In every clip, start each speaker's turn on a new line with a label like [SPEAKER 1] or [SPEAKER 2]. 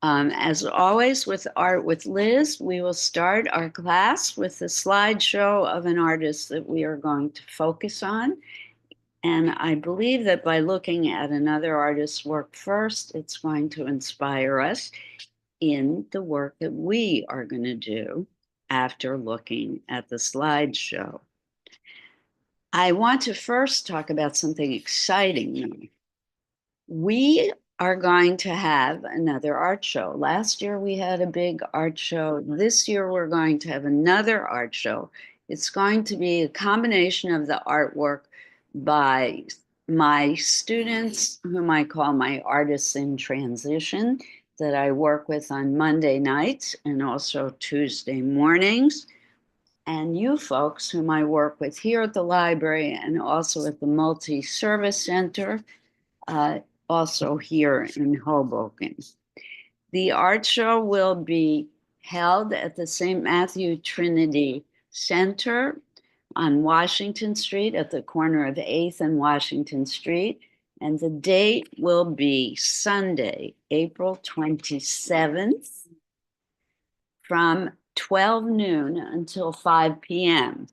[SPEAKER 1] As always with Art with Liz, we will start our class with a slideshow of an artist that we are going to focus on. And I believe that by looking at another artist's work first, it's going to inspire us in the work that we are going to do after looking at the slideshow. I want to first talk about something exciting. We are going to have another art show. Last year we had a big art show. This year we're going to have another art show. It's going to be a combination of the artwork by my students, whom I call my artists in transition, that I work with on Monday nights and also Tuesday mornings. And you folks whom I work with here at the library and also at the Multi-Service Center, also here in Hoboken. The art show will be held at the St. Matthew Trinity Center on Washington Street at the corner of 8th and Washington Street. And the date will be Sunday, April 27th from 12 noon until 5 p.m.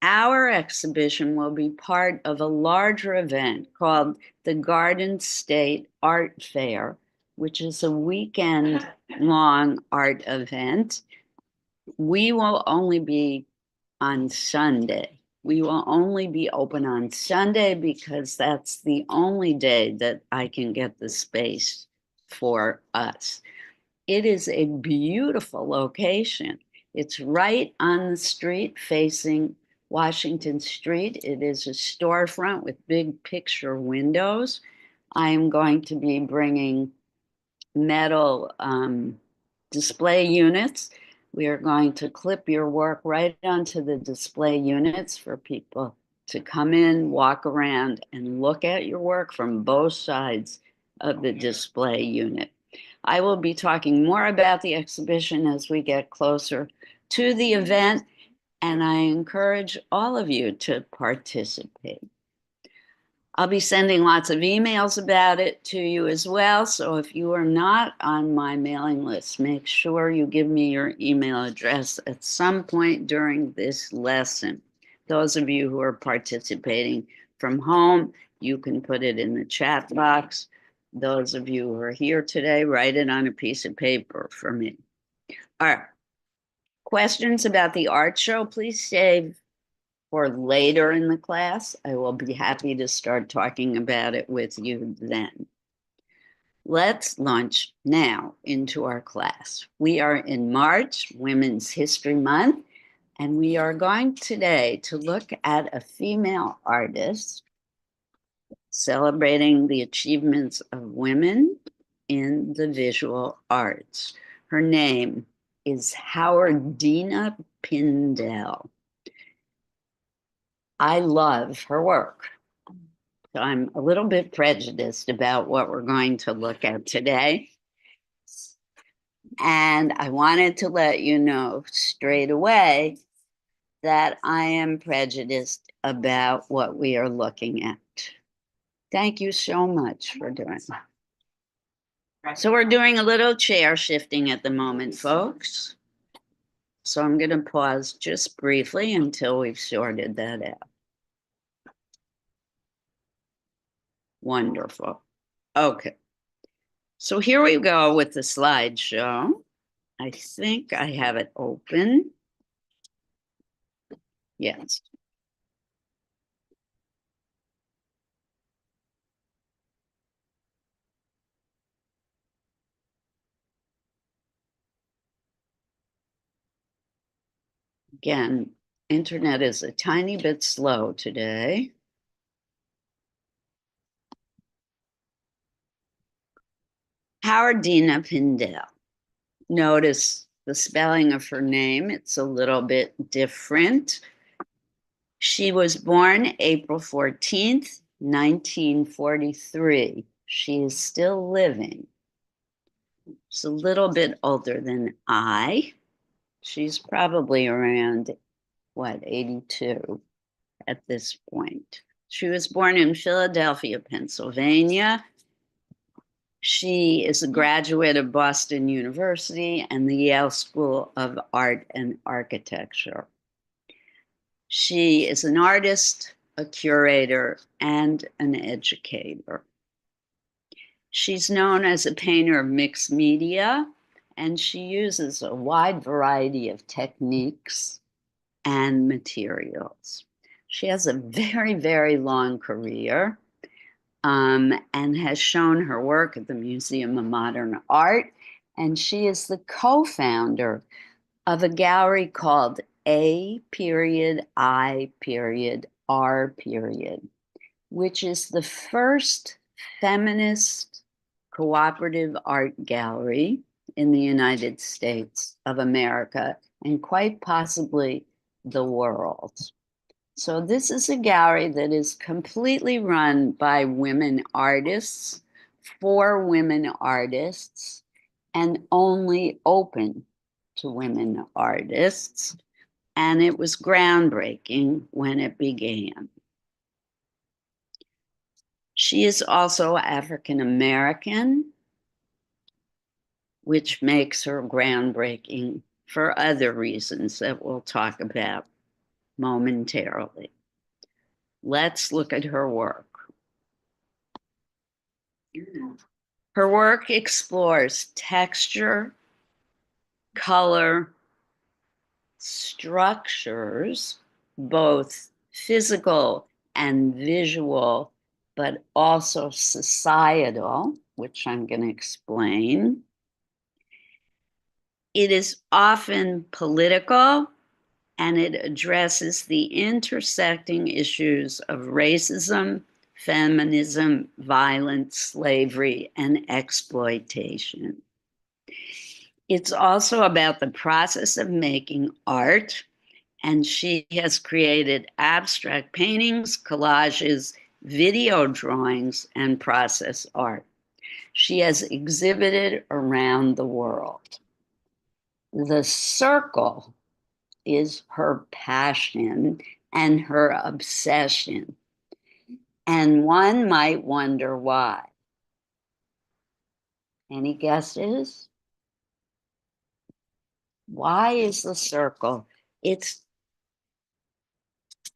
[SPEAKER 1] Our exhibition will be part of a larger event called the Garden State Art Fair, which is a weekend-long art event. We will only be on Sunday. We will only be open on Sunday because that's the only day that I can get the space for us. It is a beautiful location. It's right on the street facing Washington Street. It is a storefront with big picture windows. I am going to be bringing metal display units. We are going to clip your work right onto the display units for people to come in, walk around, and look at your work from both sides of the display unit. I will be talking more about the exhibition as we get closer to the event, and I encourage all of you to participate. I'll be sending lots of emails about it to you as well, so if you are not on my mailing list, make sure you give me your email address at some point during this lesson. Those of you who are participating from home, you can put it in the chat box. Those of you who are here today, write it on a piece of paper for me. All right. Questions about the art show, please save for later in the class. I will be happy to start talking about it with you then. Let's launch now into our class. We are in March, Women's History Month, and we are going today to look at a female artist celebrating the achievements of women in the visual arts. Her name is Howardena Pindell. I love her work. So I'm a little bit prejudiced about what we're going to look at today. And I wanted to let you know straight away that I am prejudiced about what we are looking at. Thank you so much for doing that. So we're doing a little chair shifting at the moment, folks. So I'm going to pause just briefly until we've sorted that out. Wonderful. Okay. So here we go with the slideshow. I think I have it open. Yes. Again, internet is a tiny bit slow today. Howardena Pindell. Notice the spelling of her name. It's a little bit different. She was born April 14th, 1943. She is still living. She's a little bit older than I. She's probably around, 82 at this point. She was born in Philadelphia, Pennsylvania. She is a graduate of Boston University and the Yale School of Art and Architecture. She is an artist, a curator, and an educator. She's known as a painter of mixed media, and she uses a wide variety of techniques and materials. She has a very, very long career and has shown her work at the Museum of Modern Art. And she is the co-founder of a gallery called A period I period R period, which is the first feminist cooperative art gallery in the United States of America and quite possibly the world. So this is a gallery that is completely run by women artists, for women artists, and only open to women artists. And it was groundbreaking when it began. She is also African American, which makes her groundbreaking for other reasons that we'll talk about momentarily. Let's look at her work. Her work explores texture, color, structures, both physical and visual, but also societal, which I'm going to explain. It is often political, and it addresses the intersecting issues of racism, feminism, violence, slavery, and exploitation. It's also about the process of making art, and she has created abstract paintings, collages, video drawings, and process art. She has exhibited around the world. The circle is her passion and her obsession. And one might wonder why. Any guesses? Why is the circle? It's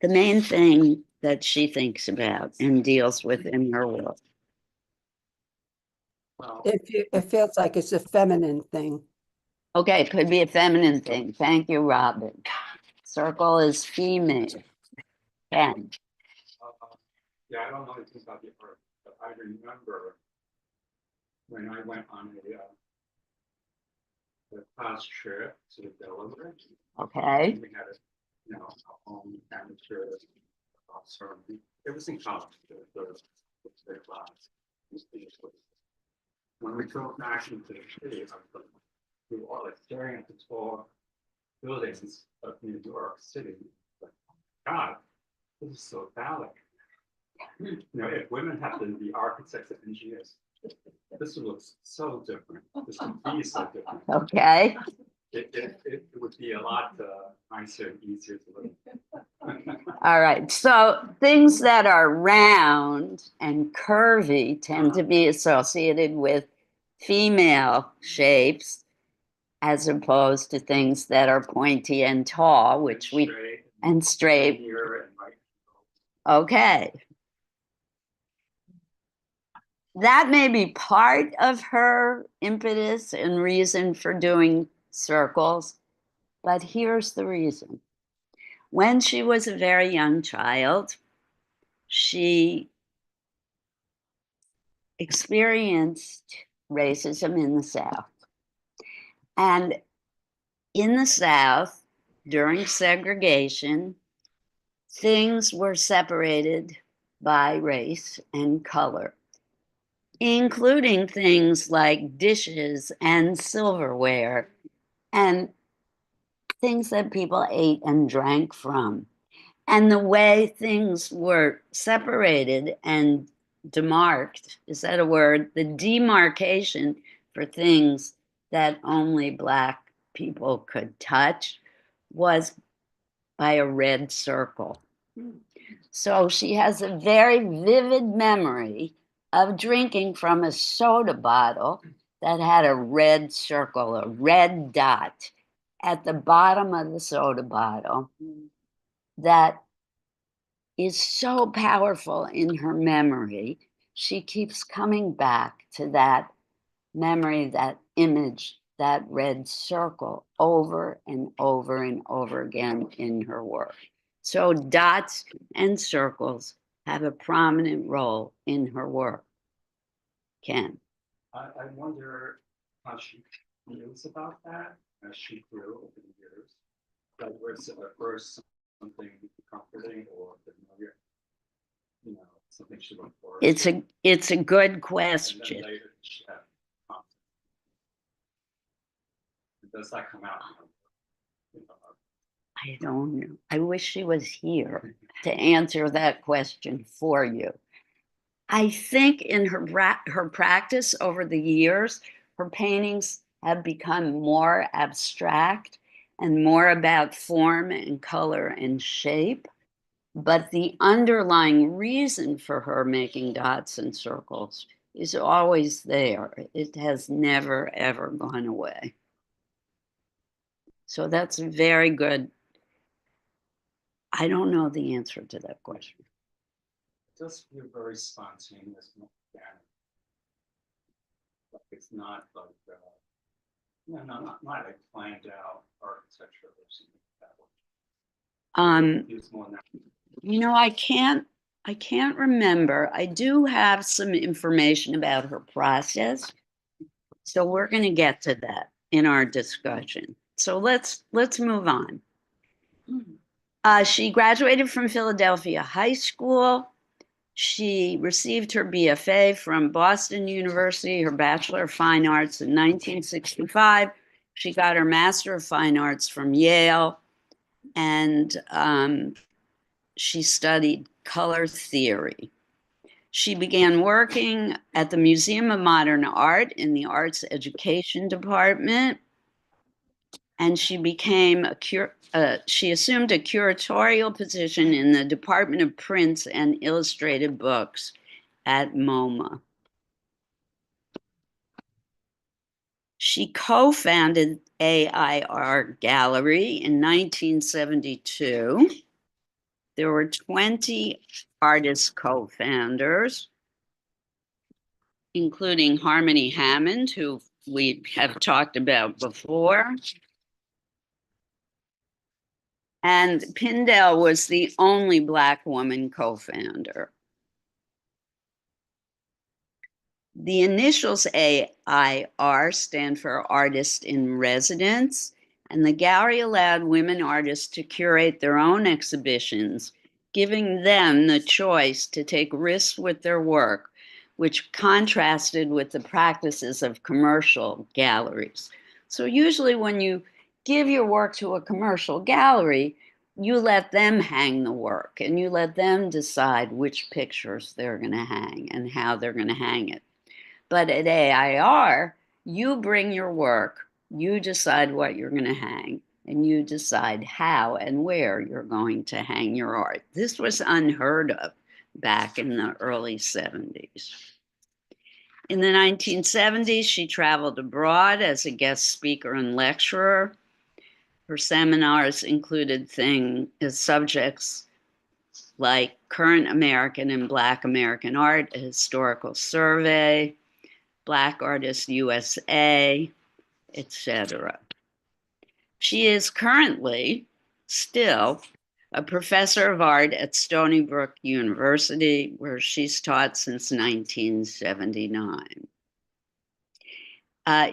[SPEAKER 1] the main thing that she thinks about and deals with in her work.
[SPEAKER 2] It feels like it's a feminine thing.
[SPEAKER 1] Okay, could be a feminine thing. Thank you, Robin. Circle is female. Ken.
[SPEAKER 3] Yeah, I don't know anything about the art, but I remember when I went on a class trip to Delaware.
[SPEAKER 1] Okay.
[SPEAKER 3] We had a home amateur ceremony. It was in college, the class. When we drove back into the city, we were all like staring at the tall buildings of New York City. Like, God, this is so phallic. If women have to be architects and engineers, this looks so different. This would be so different.
[SPEAKER 1] Okay.
[SPEAKER 3] It would be a lot nicer and easier to live.
[SPEAKER 1] All right. So things that are round and curvy tend to be associated with female shapes, as opposed to things that are pointy and tall, which and straight. Okay. That may be part of her impetus and reason for doing circles, but here's the reason. When she was a very young child, she experienced racism in the South. And in the South, during segregation, things were separated by race and color, including things like dishes and silverware and things that people ate and drank from. And the way things were separated and demarked, is that a word? The demarcation for things that only Black people could touch was by a red circle. So she has a very vivid memory of drinking from a soda bottle that had a red circle, a red dot at the bottom of the soda bottle that is so powerful in her memory. She keeps coming back to that memory, that image, that red circle over and over and over again in her work. So dots and circles have a prominent role in her work. Ken.
[SPEAKER 3] I wonder how she feels about that as she grew over the years. Like, was it at first something comforting or familiar? You know, something she looked for.
[SPEAKER 1] It's a good
[SPEAKER 3] And
[SPEAKER 1] question.
[SPEAKER 3] then later she had confidence. Does that come out? You know,
[SPEAKER 1] I don't know. I wish she was here to answer that question for you. I think in her practice over the years, her paintings have become more abstract and more about form and color and shape. But the underlying reason for her making dots and circles is always there. It has never, ever gone away. So that's very good. I don't know the answer to that question.
[SPEAKER 3] it does feel very spontaneous and organic. Like it's not like, not like planned out architecture or something like that. It's more natural.
[SPEAKER 1] You know, I can't remember. I do have some information about her process. So we're going to get to that in our discussion. So let's move on. She graduated from Philadelphia High School. She received her BFA from Boston University, her Bachelor of Fine Arts in 1965. She got her Master of Fine Arts from Yale, and she studied color theory. She began working at the Museum of Modern Art in the Arts Education Department, and she became she assumed a curatorial position in the Department of Prints and Illustrated Books at MoMA. She co-founded AIR Gallery in 1972. There were 20 artist co-founders, including Harmony Hammond, who we have talked about before. And Pindell was the only Black woman co-founder. The initials AIR stand for Artist in Residence, and the gallery allowed women artists to curate their own exhibitions, giving them the choice to take risks with their work, which contrasted with the practices of commercial galleries. So usually when you give your work to a commercial gallery, you let them hang the work and you let them decide which pictures they're going to hang and how they're going to hang it. But at AIR, you bring your work, you decide what you're going to hang, and you decide how and where you're going to hang your art. This was unheard of back in the early 70s. In the 1970s, she traveled abroad as a guest speaker and lecturer. Her seminars included subjects like current American and Black American art, a historical survey, Black Artists USA, etc. She is currently still a professor of art at Stony Brook University, where she's taught since 1979.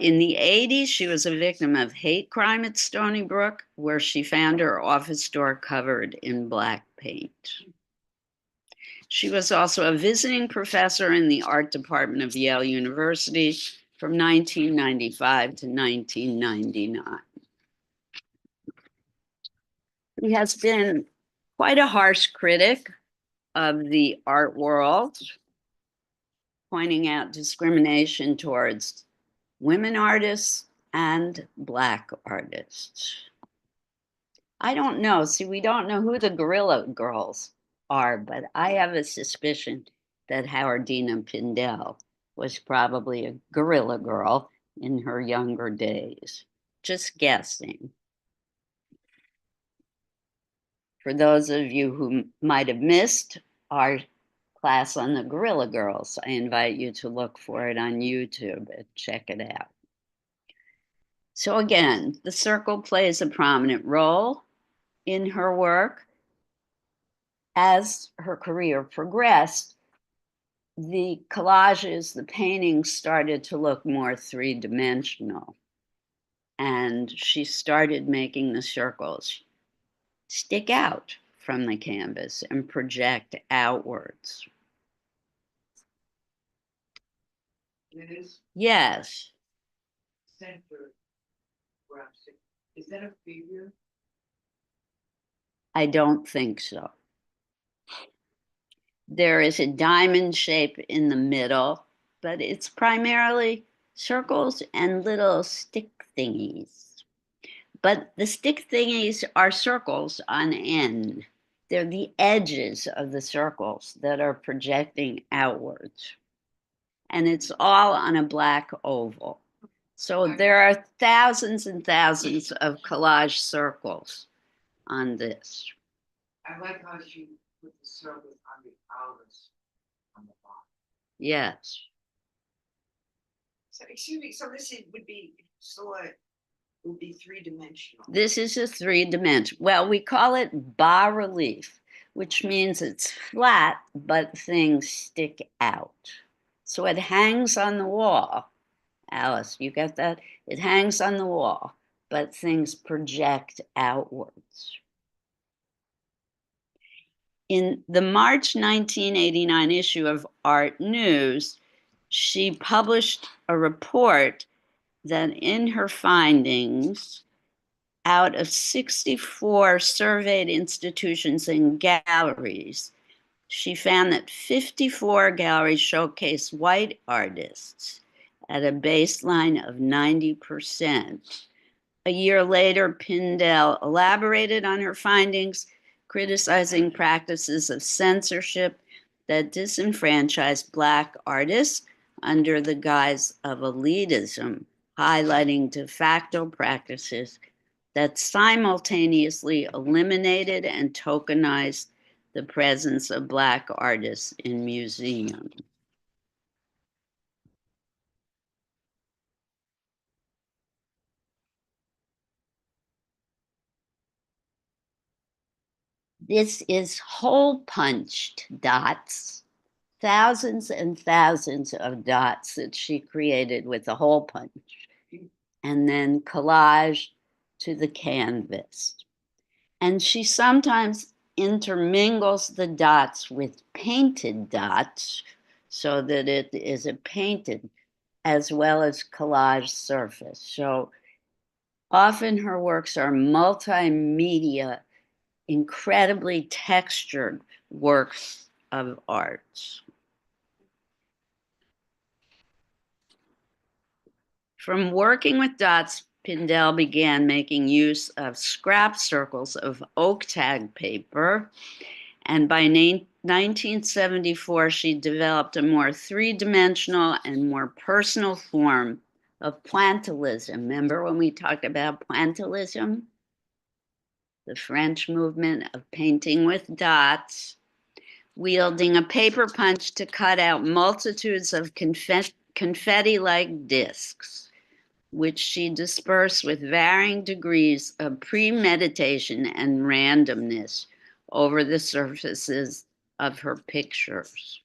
[SPEAKER 1] In the 80s, she was a victim of hate crime at Stony Brook, where she found her office door covered in black paint. She was also a visiting professor in the art department of Yale University from 1995 to 1999. He has been quite a harsh critic of the art world, pointing out discrimination towards women artists and Black artists. I don't know. See, we don't know who the Guerrilla Girls are, but I have a suspicion that Howardina Pindell was probably a guerrilla girl in her younger days. Just guessing. For those of you who might have missed our class on the Guerrilla Girls, I invite you to look for it on YouTube and check it out. So again, the circle plays a prominent role in her work. As her career progressed, the collages, the paintings started to look more three-dimensional. And she started making the circles stick out from the canvas and project outwards.
[SPEAKER 4] Liz,
[SPEAKER 1] Yes,
[SPEAKER 4] center, where I'm sitting, is that a figure?
[SPEAKER 1] I don't think so. There is a diamond shape in the middle, but it's primarily circles and little stick thingies. But the stick thingies are circles on end. They're the edges of the circles that are projecting outwards. And it's all on a black oval. So there are thousands and thousands of collage circles on this.
[SPEAKER 4] I like how she put the circles on the outlets on the bottom.
[SPEAKER 1] Yes.
[SPEAKER 4] So, excuse me, so this would be, so it would be three-dimensional.
[SPEAKER 1] This is a three-dimension. Well, we call it bas relief, which means it's flat, but things stick out. So it hangs on the wall. Alice, you get that? It hangs on the wall, but things project outwards. In the March 1989 issue of Art News, she published a report that in her findings, out of 64 surveyed institutions and galleries, she found that 54 galleries showcase white artists at a baseline of 90%. A year later, Pindell elaborated on her findings, criticizing practices of censorship that disenfranchised Black artists under the guise of elitism, highlighting de facto practices that simultaneously eliminated and tokenized the presence of Black artists in museums. This is hole punched dots, thousands and thousands of dots that she created with a hole punch, and then collaged to the canvas. And she sometimes intermingles the dots with painted dots so that it is a painted as well as collage surface. So often her works are multimedia, incredibly textured works of art. From working with dots, Pindell began making use of scrap circles of oak tag paper, and by 1974, she developed a more three-dimensional and more personal form of pointillism. Remember when we talked about pointillism? The French movement of painting with dots, wielding a paper punch to cut out multitudes of confetti-like discs, which she dispersed with varying degrees of premeditation and randomness over the surfaces of her pictures.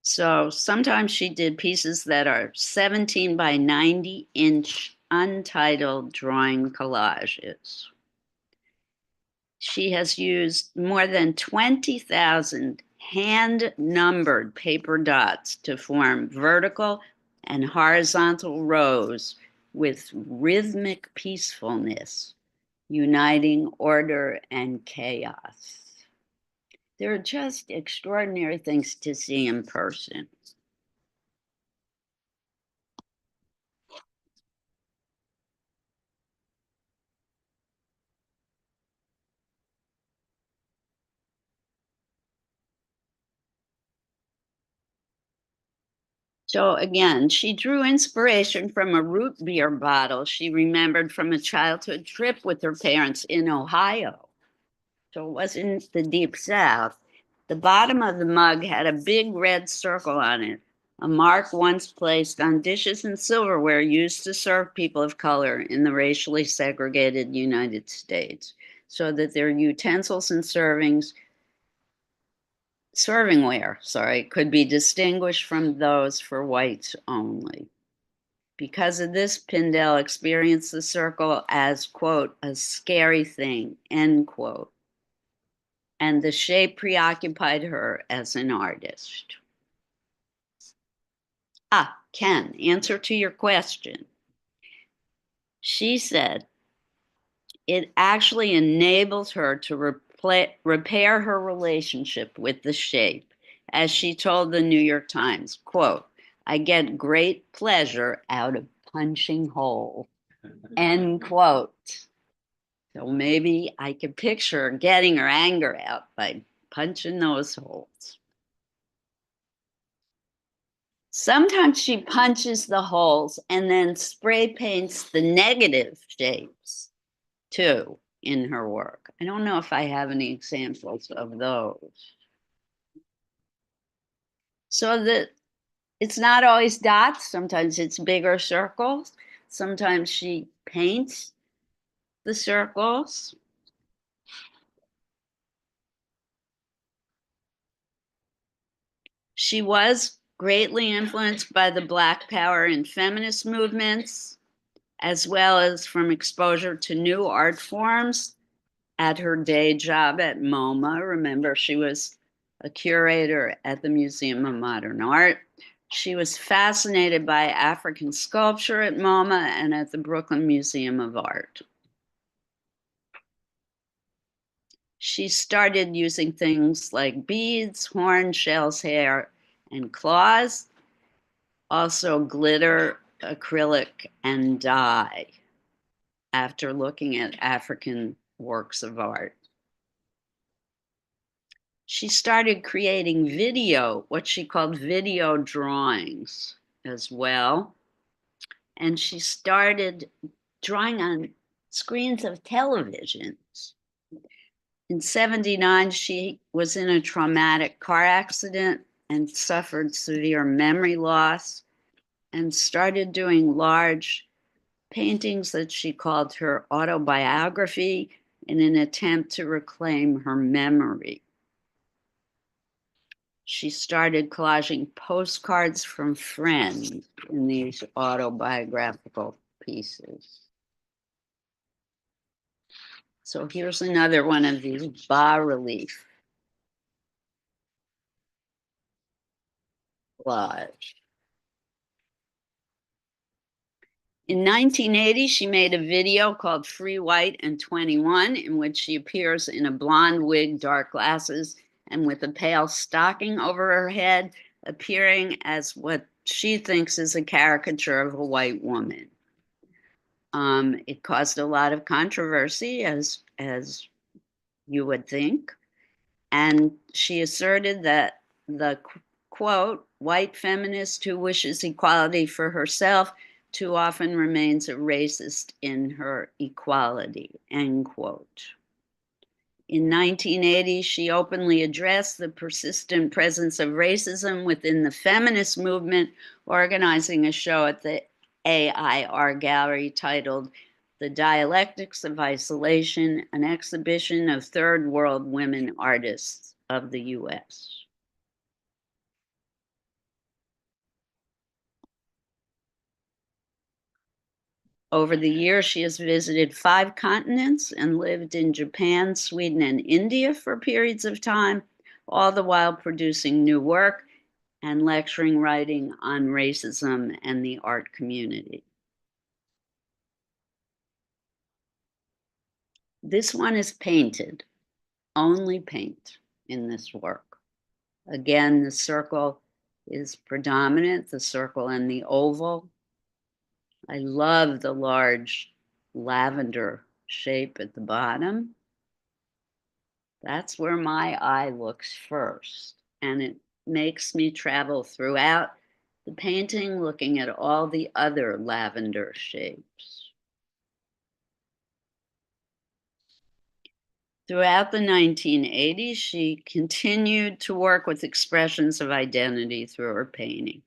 [SPEAKER 1] So sometimes she did pieces that are 17 by 90 inch untitled drawing collages. She has used more than 20,000 hand-numbered paper dots to form vertical and horizontal rows with rhythmic peacefulness, uniting order and chaos. They're just extraordinary things to see in person. So again, she drew inspiration from a root beer bottle she remembered from a childhood trip with her parents in Ohio. So it wasn't the deep South. The bottom of the mug had a big red circle on it, a mark once placed on dishes and silverware used to serve people of color in the racially segregated United States, so that their utensils and servingware, could be distinguished from those for whites only. Because of this, Pindell experienced the circle as, quote, a scary thing, end quote. And the shape preoccupied her as an artist. Ken, answer to your question. She said it actually enables her to repair her relationship with the shape. As she told the New York Times, quote, I get great pleasure out of punching holes, end quote. So maybe I could picture her getting her anger out by punching those holes. Sometimes she punches the holes and then spray paints the negative shapes too in her work. I don't know if I have any examples of those. So that it's not always dots, sometimes it's bigger circles. Sometimes she paints the circles. She was greatly influenced by the Black Power and feminist movements, as well as from exposure to new art forms at her day job at MoMA. Remember, she was a curator at the Museum of Modern Art. She was fascinated by African sculpture at MoMA and at the Brooklyn Museum of Art. She started using things like beads, horn, shells, hair, and claws, also glitter, acrylic, and dye, after looking at African works of art. She started creating what she called video drawings as well. And she started drawing on screens of televisions. In '79, she was in a traumatic car accident and suffered severe memory loss and started doing large paintings that she called her autobiography in an attempt to reclaim her memory. She started collaging postcards from friends in these autobiographical pieces. So here's another one of these bas-relief collage. In 1980, she made a video called Free White and 21, in which she appears in a blonde wig, dark glasses, and with a pale stocking over her head, appearing as what she thinks is a caricature of a white woman. It caused a lot of controversy, as you would think. And she asserted that the, quote, white feminist who wishes equality for herself too often remains a racist in her equality, end quote. In 1980, she openly addressed the persistent presence of racism within the feminist movement, organizing a show at the AIR Gallery titled The Dialectics of Isolation, an exhibition of third world women artists of the US. Over the years, she has visited 5 continents and lived in Japan, Sweden, and India for periods of time, all the while producing new work and lecturing, writing on racism and the art community. This one is painted, only paint in this work. Again, the circle is predominant, the circle and the oval. I love the large lavender shape at the bottom. That's where my eye looks first. And it makes me travel throughout the painting looking at all the other lavender shapes. Throughout the 1980s, she continued to work with expressions of identity through her painting,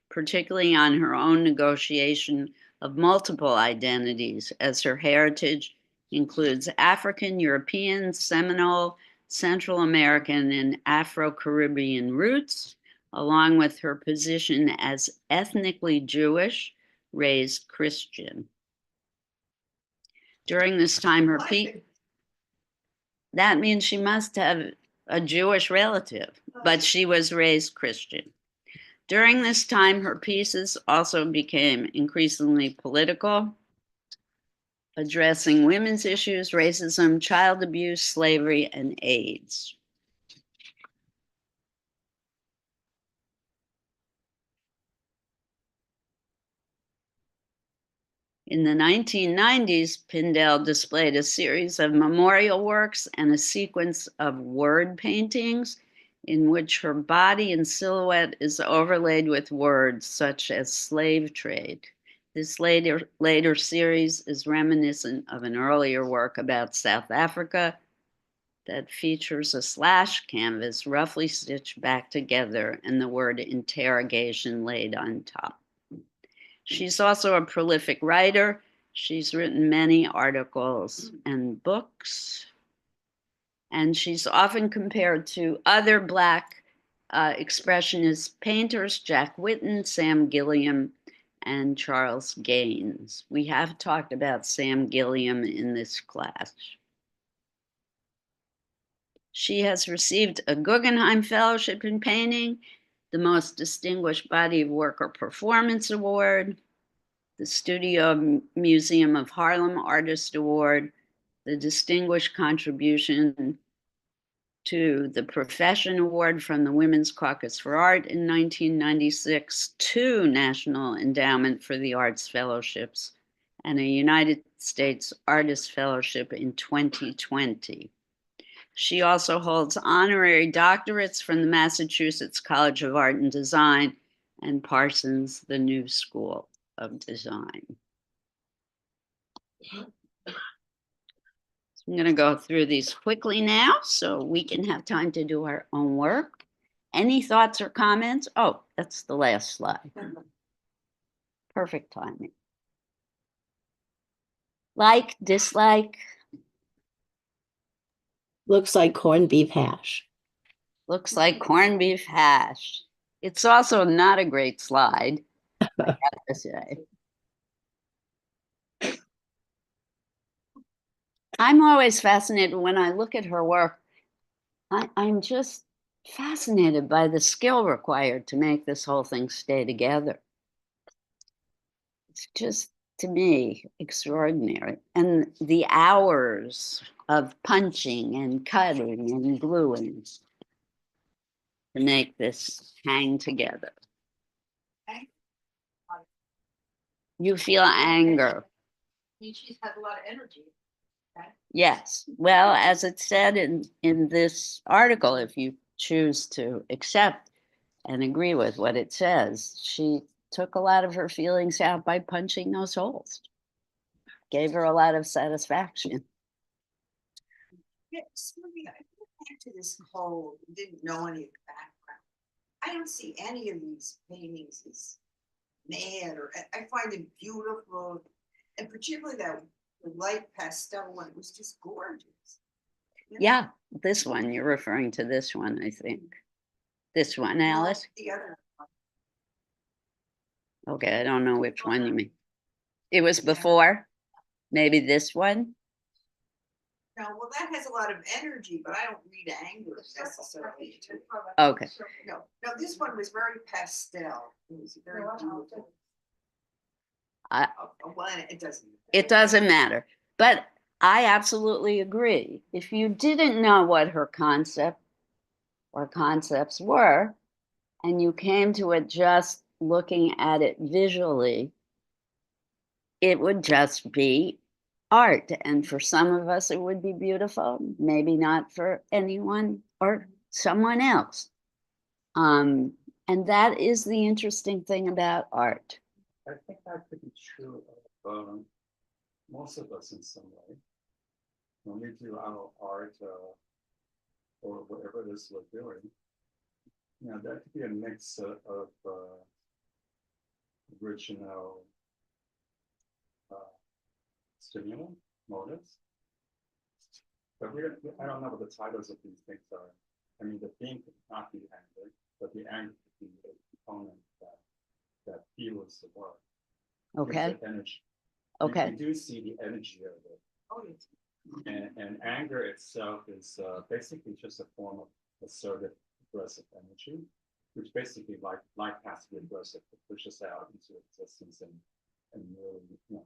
[SPEAKER 1] particularly on her own negotiation of multiple identities, as her heritage includes African, European, Seminole, Central American, and Afro-Caribbean roots, along with her position as ethnically Jewish, raised Christian. During this time, her that means she must have a Jewish relative, but she was raised Christian. During this time, her pieces also became increasingly political, addressing women's issues, racism, child abuse, slavery, and AIDS. In the 1990s, Pindell displayed a series of memorial works and a sequence of word paintings in which her body and silhouette is overlaid with words such as slave trade. This later series is reminiscent of an earlier work about South Africa that features a slash canvas roughly stitched back together and the word interrogation laid on top. She's also a prolific writer. She's written many articles and books, and she's often compared to other Black expressionist painters, Jack Whitten, Sam Gilliam, and Charles Gaines. We have talked about Sam Gilliam in this class. She has received a Guggenheim Fellowship in Painting, the Most Distinguished Body of Work or Performance Award, the Studio Museum of Harlem Artist Award, the Distinguished Contribution to the Profession Award from the Women's Caucus for Art in 1996, 2 National Endowment for the Arts Fellowships, and a United States Artist Fellowship in 2020. She also holds honorary doctorates from the Massachusetts College of Art and Design and Parsons, the New School of Design. So I'm going to go through these quickly now so we can have time to do our own work. Any thoughts or comments? Oh, that's the last slide. Perfect timing. Like, dislike?
[SPEAKER 5] Looks like corned beef hash.
[SPEAKER 1] Looks like corned beef hash. It's also not a great slide, I have to say. I'm always fascinated when I look at her work. I'm just fascinated by the skill required to make this whole thing stay together. It's just, to me, extraordinary. And the hours of punching and cutting and gluing to make this hang together. You feel anger.
[SPEAKER 4] She's had a lot of energy.
[SPEAKER 1] Yes. Well, as it said in this article, if you choose to accept and agree with what it says, she took a lot of her feelings out by punching those holes. Gave her a lot of satisfaction.
[SPEAKER 4] Yeah, Sylvia, I went back to this whole, didn't know any of the background. I don't see any of these paintings as mad, or I find them beautiful, and particularly that the light pastel one was just gorgeous. You know?
[SPEAKER 1] Yeah, this one, you're referring to this one, I think. This one,
[SPEAKER 4] No,
[SPEAKER 1] Alice?
[SPEAKER 4] the other one.
[SPEAKER 1] Okay, I don't know which one you mean. It was before? Maybe this one?
[SPEAKER 4] No, well, that has a lot of energy, but I don't read anger necessarily.
[SPEAKER 1] Okay.
[SPEAKER 4] No, this one was very pastel. It was very beautiful. Well, it doesn't.
[SPEAKER 1] It doesn't matter. But I absolutely agree. If you didn't know what her concept or concepts were, and you came to it just looking at it visually, it would just be art. And for some of us, it would be beautiful, maybe not for anyone or someone else. And that is the interesting thing about art.
[SPEAKER 3] I think that could be true of most of us in some way. When we do our art or whatever it is we're doing, you know, that could be a mix of original stimulant motives. But I don't know what the titles of these things are. I mean, the theme could not be anger, but the anger could be a component that fuels the work. gives
[SPEAKER 1] Okay.
[SPEAKER 3] it energy.
[SPEAKER 1] Okay.
[SPEAKER 3] We do see the energy of it.
[SPEAKER 4] Oh, yes.
[SPEAKER 3] And anger itself is basically just a form of assertive, aggressive energy, which basically like has to be aggressive to push us out into existence and really, you know,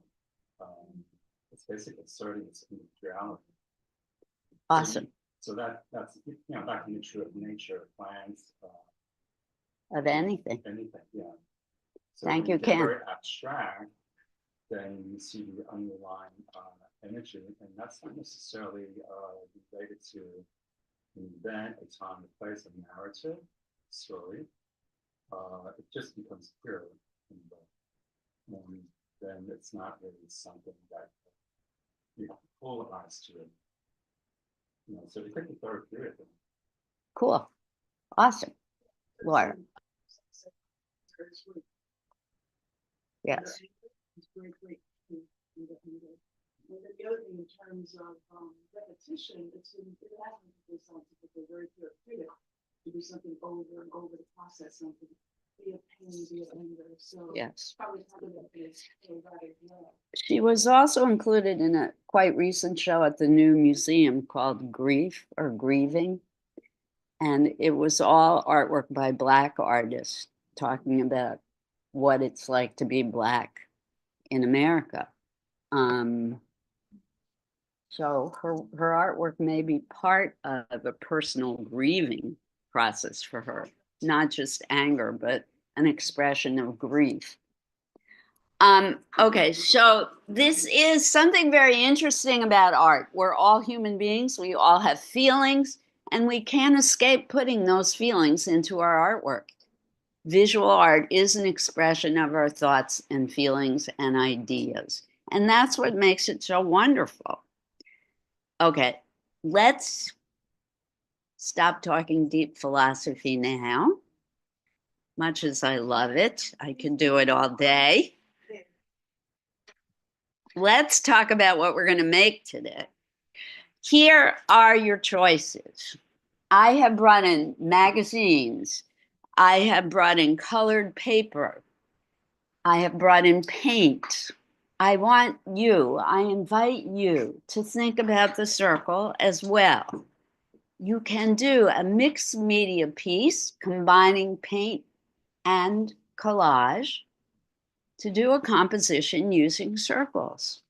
[SPEAKER 3] it's basically asserting its individuality.
[SPEAKER 1] Awesome.
[SPEAKER 3] So that's, you know, that can be true of nature, plants,
[SPEAKER 1] Of anything.
[SPEAKER 3] anything, yeah. So
[SPEAKER 1] Thank
[SPEAKER 3] when
[SPEAKER 1] you,
[SPEAKER 3] get
[SPEAKER 1] Ken.
[SPEAKER 3] very abstract, then you see the underlying energy, and that's not necessarily related to an event, a time, a place, a narrative, story. It just becomes clear, and then it's not really something that you have to polarize to it. You know, so it could be therapeutic.
[SPEAKER 1] Cool. Awesome. Laura. Yes.
[SPEAKER 6] It's great. And then the other thing in terms of repetition, it hasn't been scientifically very therapeutic to do something over and over to process something, be it pain, be it anger. So
[SPEAKER 1] Yes.
[SPEAKER 6] probably part of that is that as well.
[SPEAKER 1] She was also included in a quite recent show at the new museum called Grief or Grieving. And it was all artwork by Black artists talking about what it's like to be Black in America. So her artwork may be part of a personal grieving process for her, not just anger, but an expression of grief. Okay, so this is something very interesting about art. We're all human beings, we all have feelings, and we can't escape putting those feelings into our artwork. Visual art is an expression of our thoughts and feelings and ideas. And that's what makes it so wonderful. Okay, let's stop talking deep philosophy now. Much as I love it, I can do it all day. Let's talk about what we're going to make today. Here are your choices. I have brought in magazines. I have brought in colored paper. I have brought in paint. I invite you to think about the circle as well. You can do a mixed media piece combining paint and collage to do a composition using circles.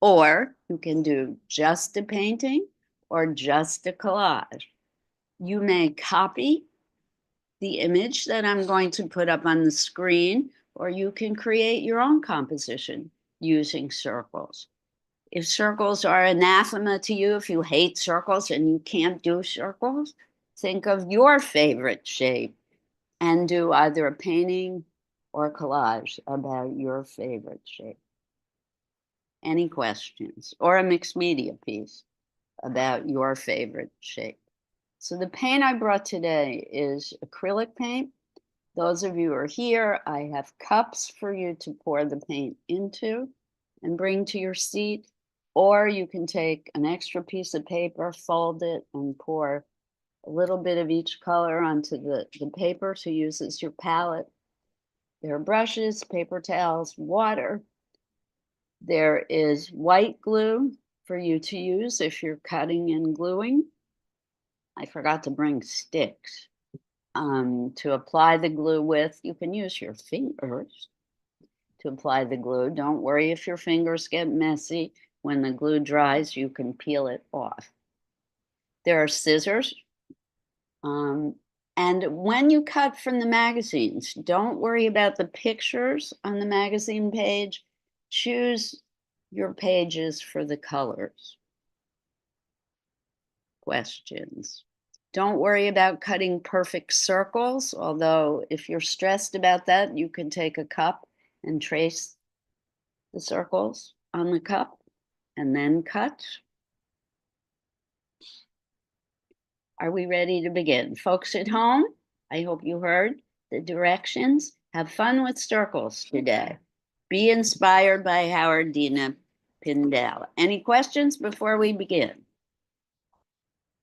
[SPEAKER 1] Or you can do just a painting or just a collage. You may copy the image that I'm going to put up on the screen, or you can create your own composition using circles. If circles are anathema to you, if you hate circles and you can't do circles, think of your favorite shape and do either a painting or a collage about your favorite shape. Any questions? Or a mixed media piece about your favorite shape. So the paint I brought today is acrylic paint. Those of you who are here, I have cups for you to pour the paint into and bring to your seat. Or you can take an extra piece of paper, fold it, and pour a little bit of each color onto the paper to use as your palette. There are brushes, paper towels, water. There is white glue for you to use if you're cutting and gluing. I forgot to bring sticks to apply the glue with. You can use your fingers to apply the glue. Don't worry if your fingers get messy. When the glue dries, you can peel it off. There are scissors. And when you cut from the magazines, don't worry about the pictures on the magazine page. Choose your pages for the colors. Questions? Don't worry about cutting perfect circles, although if you're stressed about that, you can take a cup and trace the circles on the cup and then cut. Are we ready to begin? Folks at home, I hope you heard the directions. Have fun with circles today. Be inspired by Howard Dina Pindell. Any questions before we begin?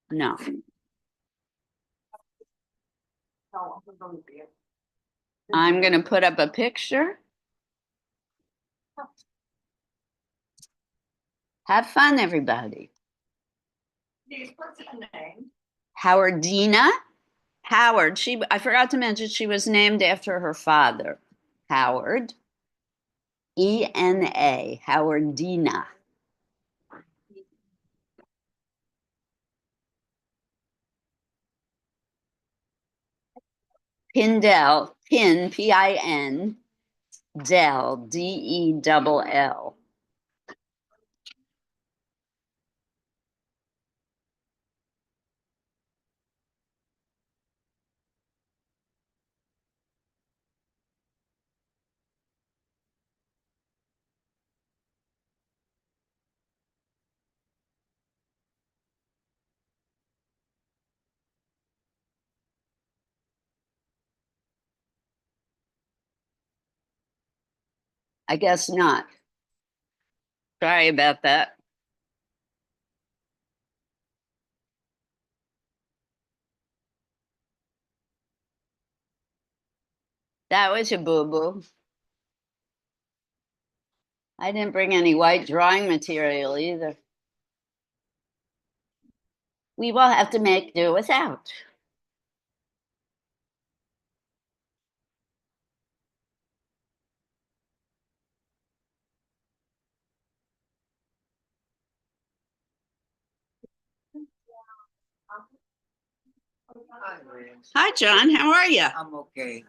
[SPEAKER 1] No.
[SPEAKER 4] No, I'm gonna be it.
[SPEAKER 1] I'm going to put up a picture. Have fun, everybody.
[SPEAKER 4] Please, what's her name?
[SPEAKER 1] Howard Dina. Howard, I forgot to mention she was named after her father, Howard. E-N-A, Howard Dina. Pindell, Pin, P-I-N, Dell, D-E-double-L. I guess not. Sorry about that. That was a boo-boo. I didn't bring any white drawing material either. We will have to make do without.
[SPEAKER 7] Hi, Liz.
[SPEAKER 1] Hi, John. How are you?
[SPEAKER 7] I'm okay.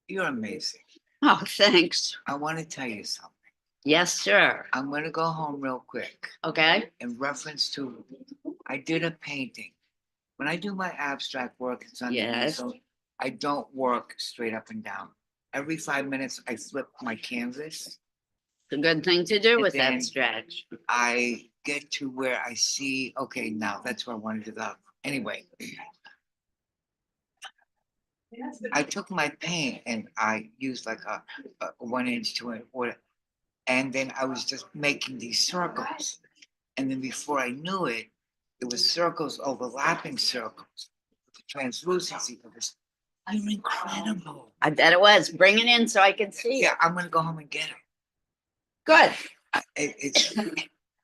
[SPEAKER 7] You're amazing.
[SPEAKER 1] Oh, thanks.
[SPEAKER 7] I want to tell you something.
[SPEAKER 1] Yes, sir.
[SPEAKER 7] I'm going to go home real quick
[SPEAKER 1] Okay.
[SPEAKER 7] in reference to, I did a painting. When I do my abstract work, it's underneath,
[SPEAKER 1] Yes.
[SPEAKER 7] so I don't work straight up and down. Every 5 minutes, I flip my canvas.
[SPEAKER 1] It's a good thing to do
[SPEAKER 7] And
[SPEAKER 1] with
[SPEAKER 7] then-
[SPEAKER 1] abstract.
[SPEAKER 7] I get to where I see, okay, now that's where I want to develop. Anyway, I took my paint and I used like a 1 inch, 2 inch, whatever. And then I was just making these circles. And then before I knew it, it was circles overlapping circles. The translucency of this. You're incredible.
[SPEAKER 1] I bet it was. Bring it in so I can see
[SPEAKER 7] Yeah,
[SPEAKER 1] it.
[SPEAKER 7] I'm gonna go home and get it.
[SPEAKER 1] Good.
[SPEAKER 7] It's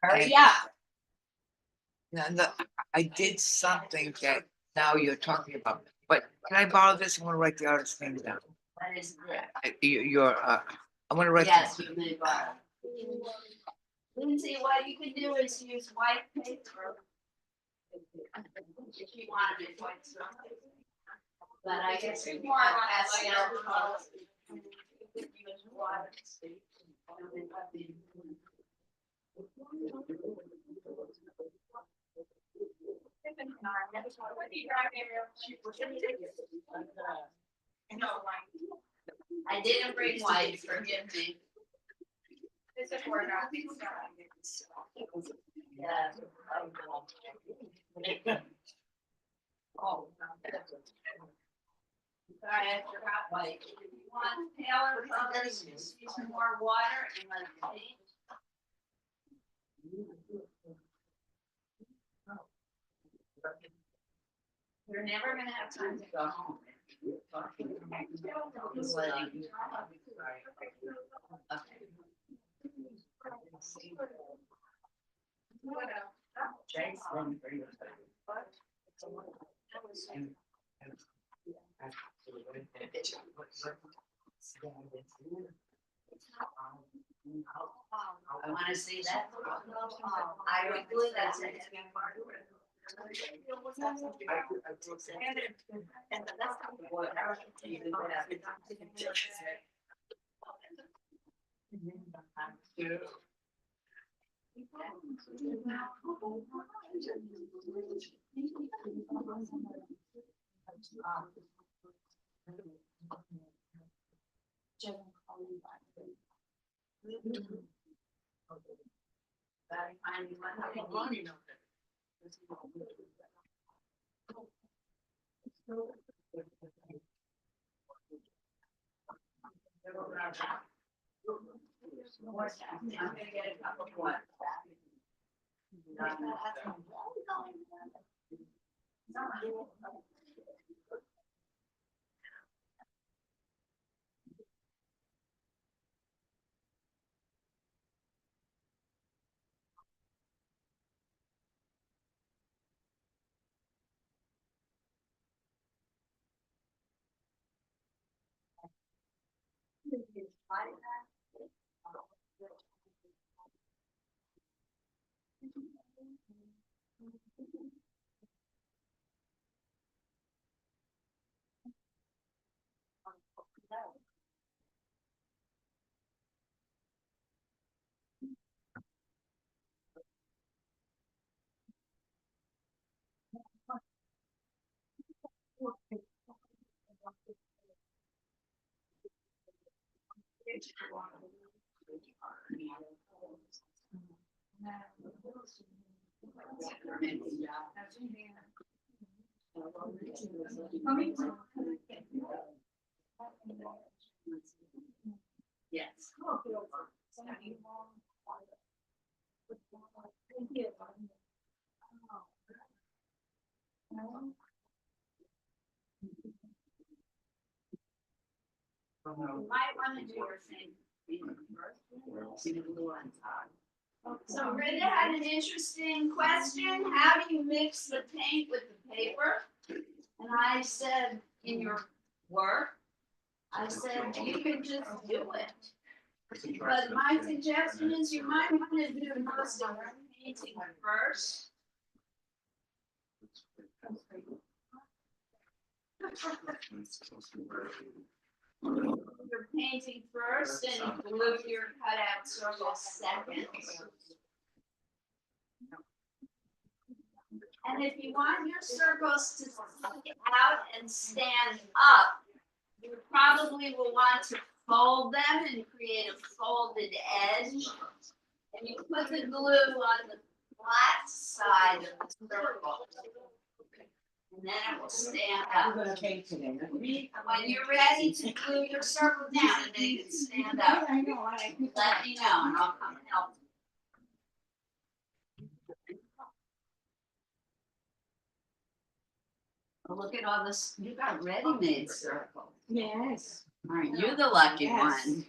[SPEAKER 1] Hurry up.
[SPEAKER 7] no, I did something that now you're talking about. But can I borrow this? I want to write the artist's name down.
[SPEAKER 1] That is
[SPEAKER 7] I want to write.
[SPEAKER 1] Yes, you may borrow. Lindsay, what you can do is use white paper. If you want to do white stuff. But I guess if you want pastel colors. Use water. I didn't bring white, forgive me. Yeah. Oh. Sorry, I forgot white. If you want paler colors, just use more water and let it paint. You're never gonna have time to go home. I wanna see that. I would glue that to it. Yes. You might want to do your thing. See the blue on top. So Rita had an interesting question. How do you mix the paint with the paper? And I said, in your work, I said, you can just do it. But my suggestion is you might want to do most of your painting first. You're painting first and glue your cutout circle second. And if you want your circles to stick out and stand up, you probably will want to fold them and create a folded edge. And you put the glue on the flat side of the circle. And then it will stand up. When you're ready to glue your circle down and make it stand up, let me know and I'll come help you. Oh, look at all this, you got ready-made circles.
[SPEAKER 6] Yes.
[SPEAKER 1] Aren't you the lucky one?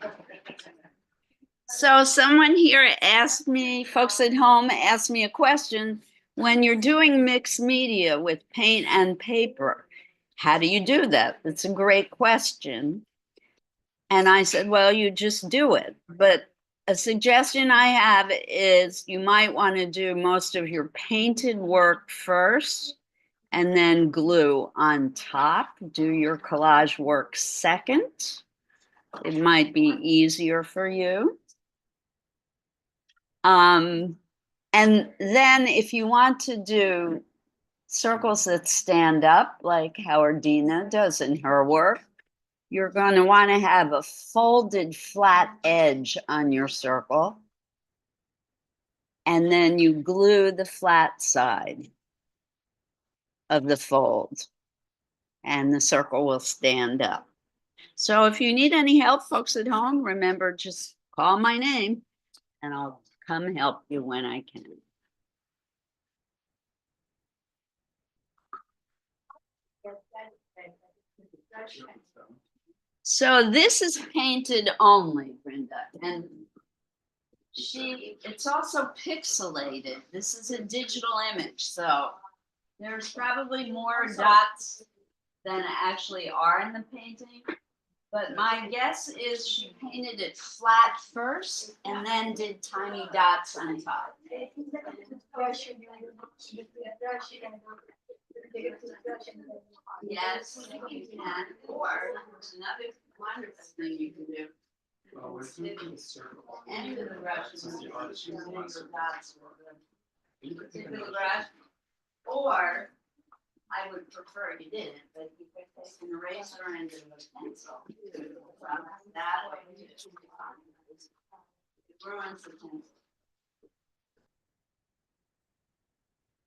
[SPEAKER 1] So someone here asked me, folks at home asked me a question. When you're doing mixed media with paint and paper, how do you do that? That's a great question. And I said, well, you just do it. But a suggestion I have is you might want to do most of your painted work first and then glue on top. Do your collage work second. It might be easier for you. And then if you want to do circles that stand up, like Howardina does in her work, you're going to want to have a folded flat edge on your circle. And then you glue the flat side of the fold and the circle will stand up. So if you need any help, folks at home, remember, just call my name and I'll come help you when I can. So this is painted only, Brenda, and it's also pixelated. This is a digital image, so there's probably more dots than actually are in the painting. But my guess is she painted it flat first and then did tiny dots on top. Yes, you can. Or there's another wonderful thing you can do.
[SPEAKER 3] Well, we're doing the circle.
[SPEAKER 1] End of the brush.
[SPEAKER 3] This is the artist who wants it. You could take
[SPEAKER 1] Into the
[SPEAKER 3] another-
[SPEAKER 1] brush. Or, I would prefer you didn't, but you could take an eraser and a pencil. That way. It ruins the pencil.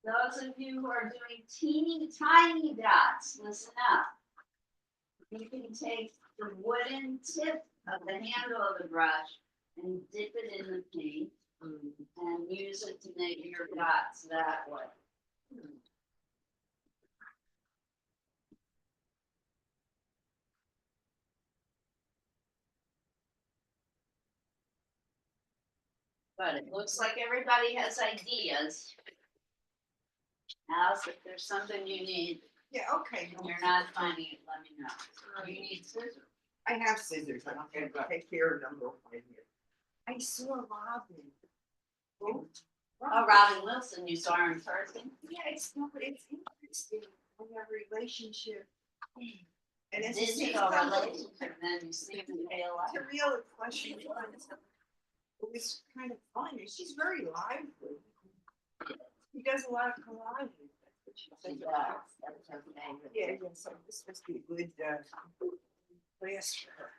[SPEAKER 1] Those of you who are doing teeny tiny dots, listen up. You can take the wooden tip of the handle of the brush and dip it in the paint and use it to make your dots that way. But it looks like everybody has ideas. Alice, if there's something you need
[SPEAKER 4] Yeah, okay.
[SPEAKER 1] and you're not finding it, let me know. You need scissors.
[SPEAKER 4] I have scissors, I don't have to take care of number one here. I saw Robin.
[SPEAKER 1] Oh, Robin Wilson, you saw her in person?
[SPEAKER 4] Yeah, it's not, but it's interesting, in their relationship. And it's
[SPEAKER 1] Digital relationship, then you see them in real
[SPEAKER 4] It's a
[SPEAKER 1] life.
[SPEAKER 4] real question. It was kind of fun, and she's very lively. She does a lot of collages. That's what she
[SPEAKER 1] She
[SPEAKER 4] said.
[SPEAKER 1] does, that's her favorite.
[SPEAKER 4] Yeah, yeah, so this must be a good, class for her.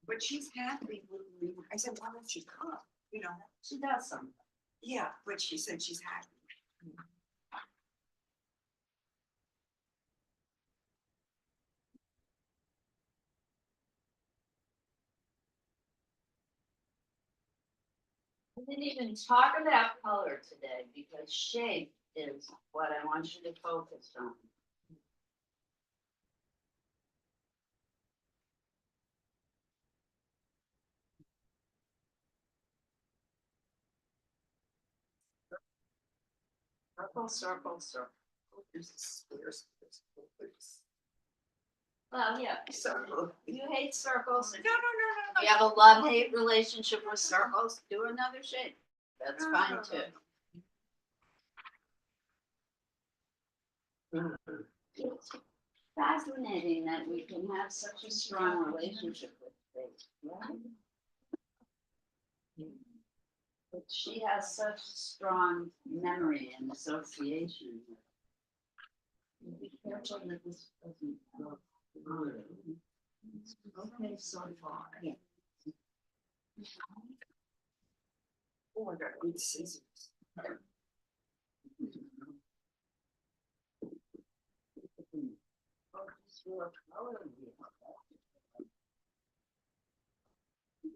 [SPEAKER 4] But she's happy with me. I said, why don't you come? You know,
[SPEAKER 1] She does something.
[SPEAKER 4] yeah, but she said she's happy.
[SPEAKER 1] We didn't even talk about color today because shape is what I want you to focus on. Circle, circle, circle.
[SPEAKER 4] There's a square, square.
[SPEAKER 1] Well, yeah,
[SPEAKER 4] Circle.
[SPEAKER 1] you hate circles.
[SPEAKER 4] No, no, no,
[SPEAKER 1] If you have a love-hate relationship with circles, do another shape. That's fine too. It's fascinating that we can have such a strong relationship with space, right? But she has such strong memory and association. Be careful that this doesn't go. Okay, so far. Yeah.
[SPEAKER 4] Oh, I got good scissors.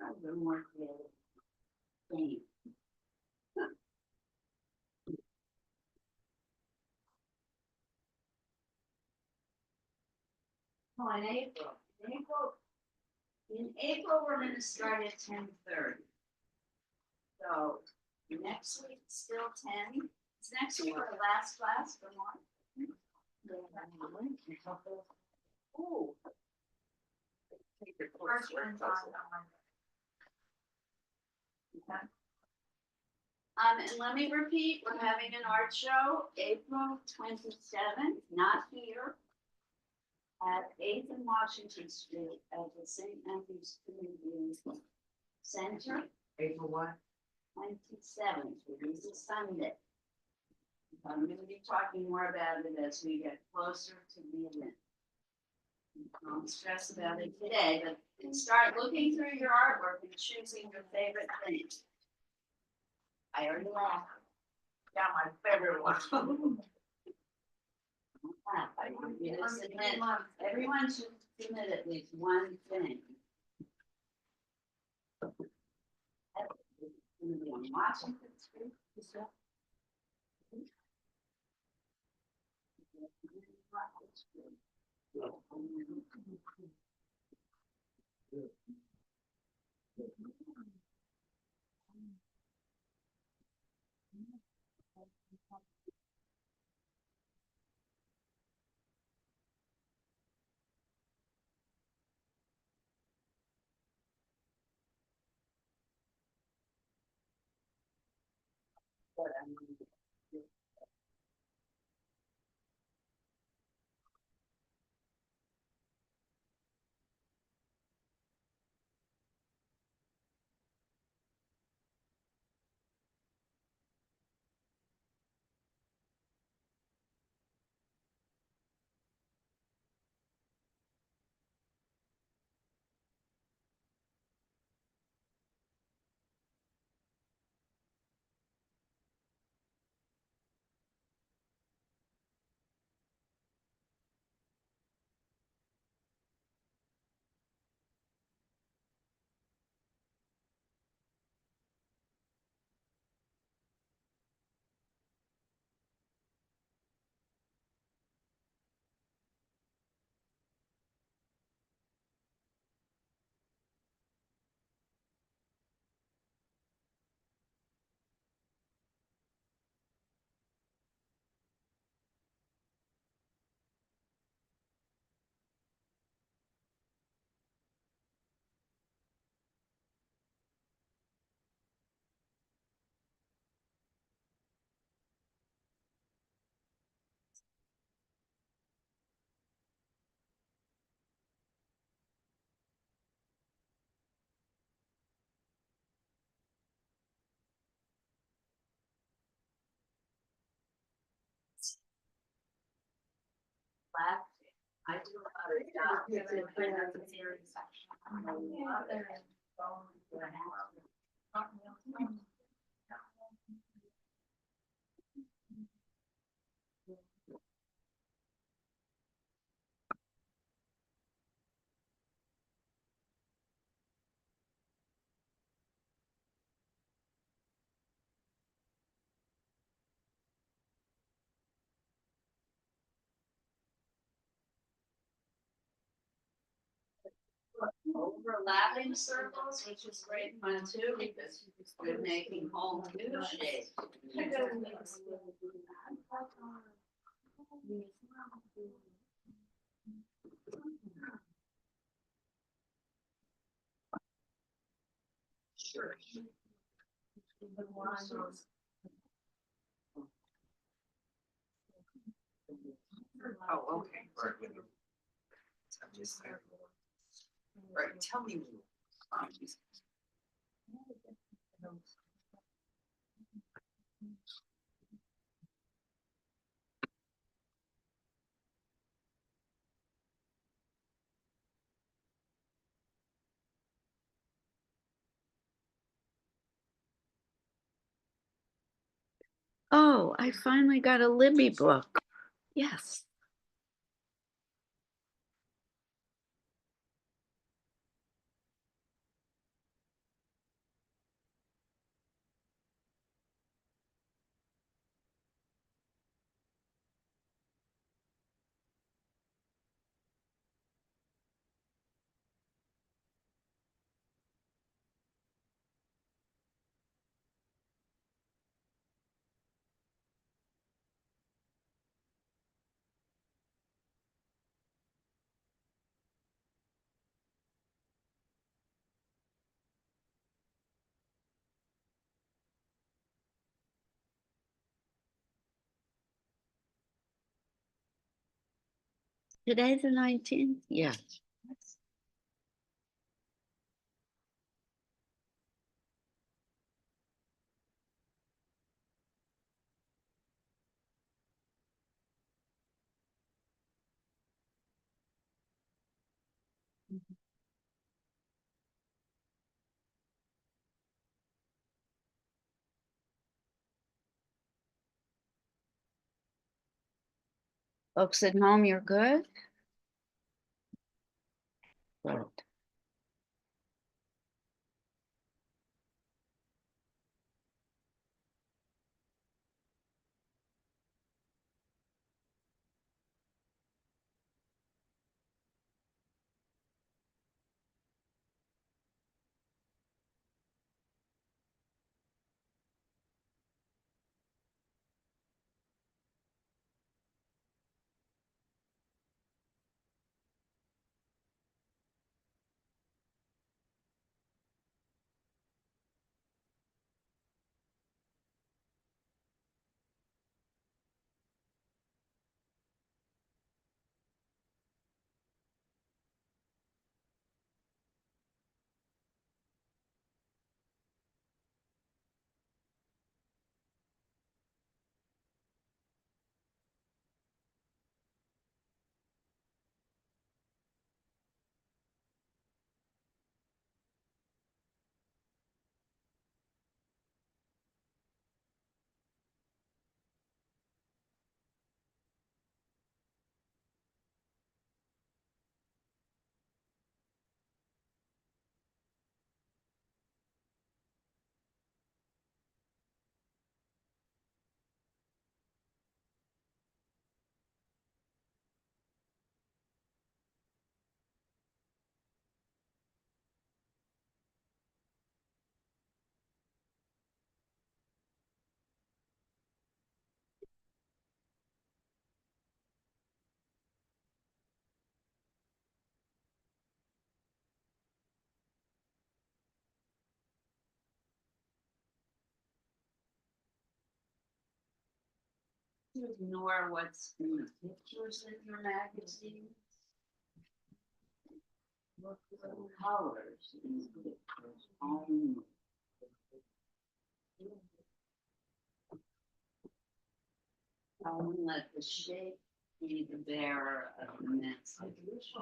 [SPEAKER 1] A little more creative. Paint. Oh, in April, we're gonna start at 10:30. So next week, still 10. Is next week our last class for March?
[SPEAKER 4] Oh. Take your
[SPEAKER 1] First
[SPEAKER 4] coursework.
[SPEAKER 1] one's on Monday. Okay. And let me repeat, we're having an art show April 27th, not here, at 8th and Washington Street at the St. Matthew's Community Center,
[SPEAKER 4] April what?
[SPEAKER 1] 27th, which is a Sunday. I'm gonna be talking more about it as we get closer to the event. Don't stress about it today, but start looking through your artwork and choosing your favorite thing. I already laughed.
[SPEAKER 4] Yeah, my favorite one.
[SPEAKER 1] I want you to submit, everyone should submit at least one thing. It's gonna be on Washington Street. But I'm gonna do I do a lot of overlapping circles, which is great fun too, because we're making whole new shapes. Sure.
[SPEAKER 4] Oh, okay. I'm just, right, tell me.
[SPEAKER 1] Oh, I finally got a Libby book. Yes. Today the 19th? Yes. Folks at home, you're good? Good. To ignore what's in the pictures in your magazine. Look at the colors in the pictures only. Let the shape be the bearer of the message.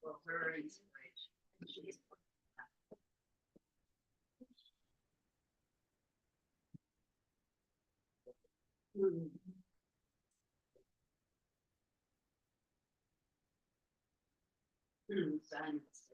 [SPEAKER 1] For her inspiration. Science.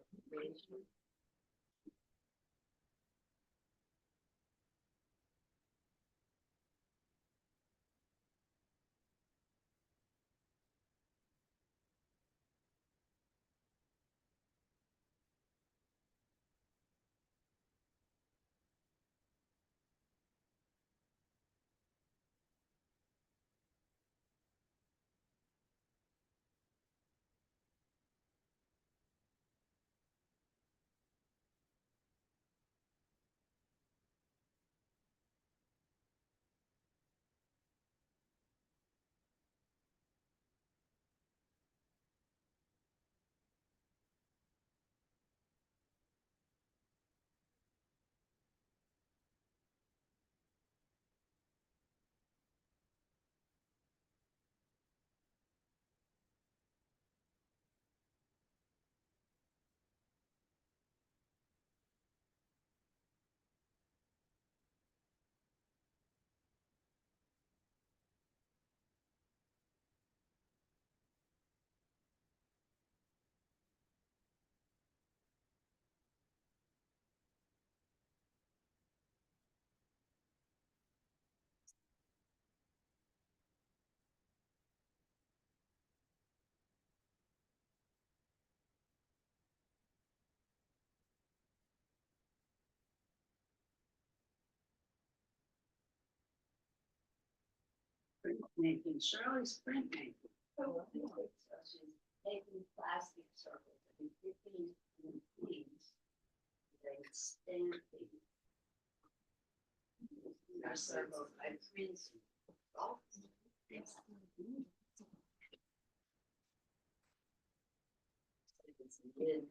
[SPEAKER 1] Printmaking, Shirley's printmaking. So she's taking plastic circles and dipping in things. They stand our circles by prints. It's lid.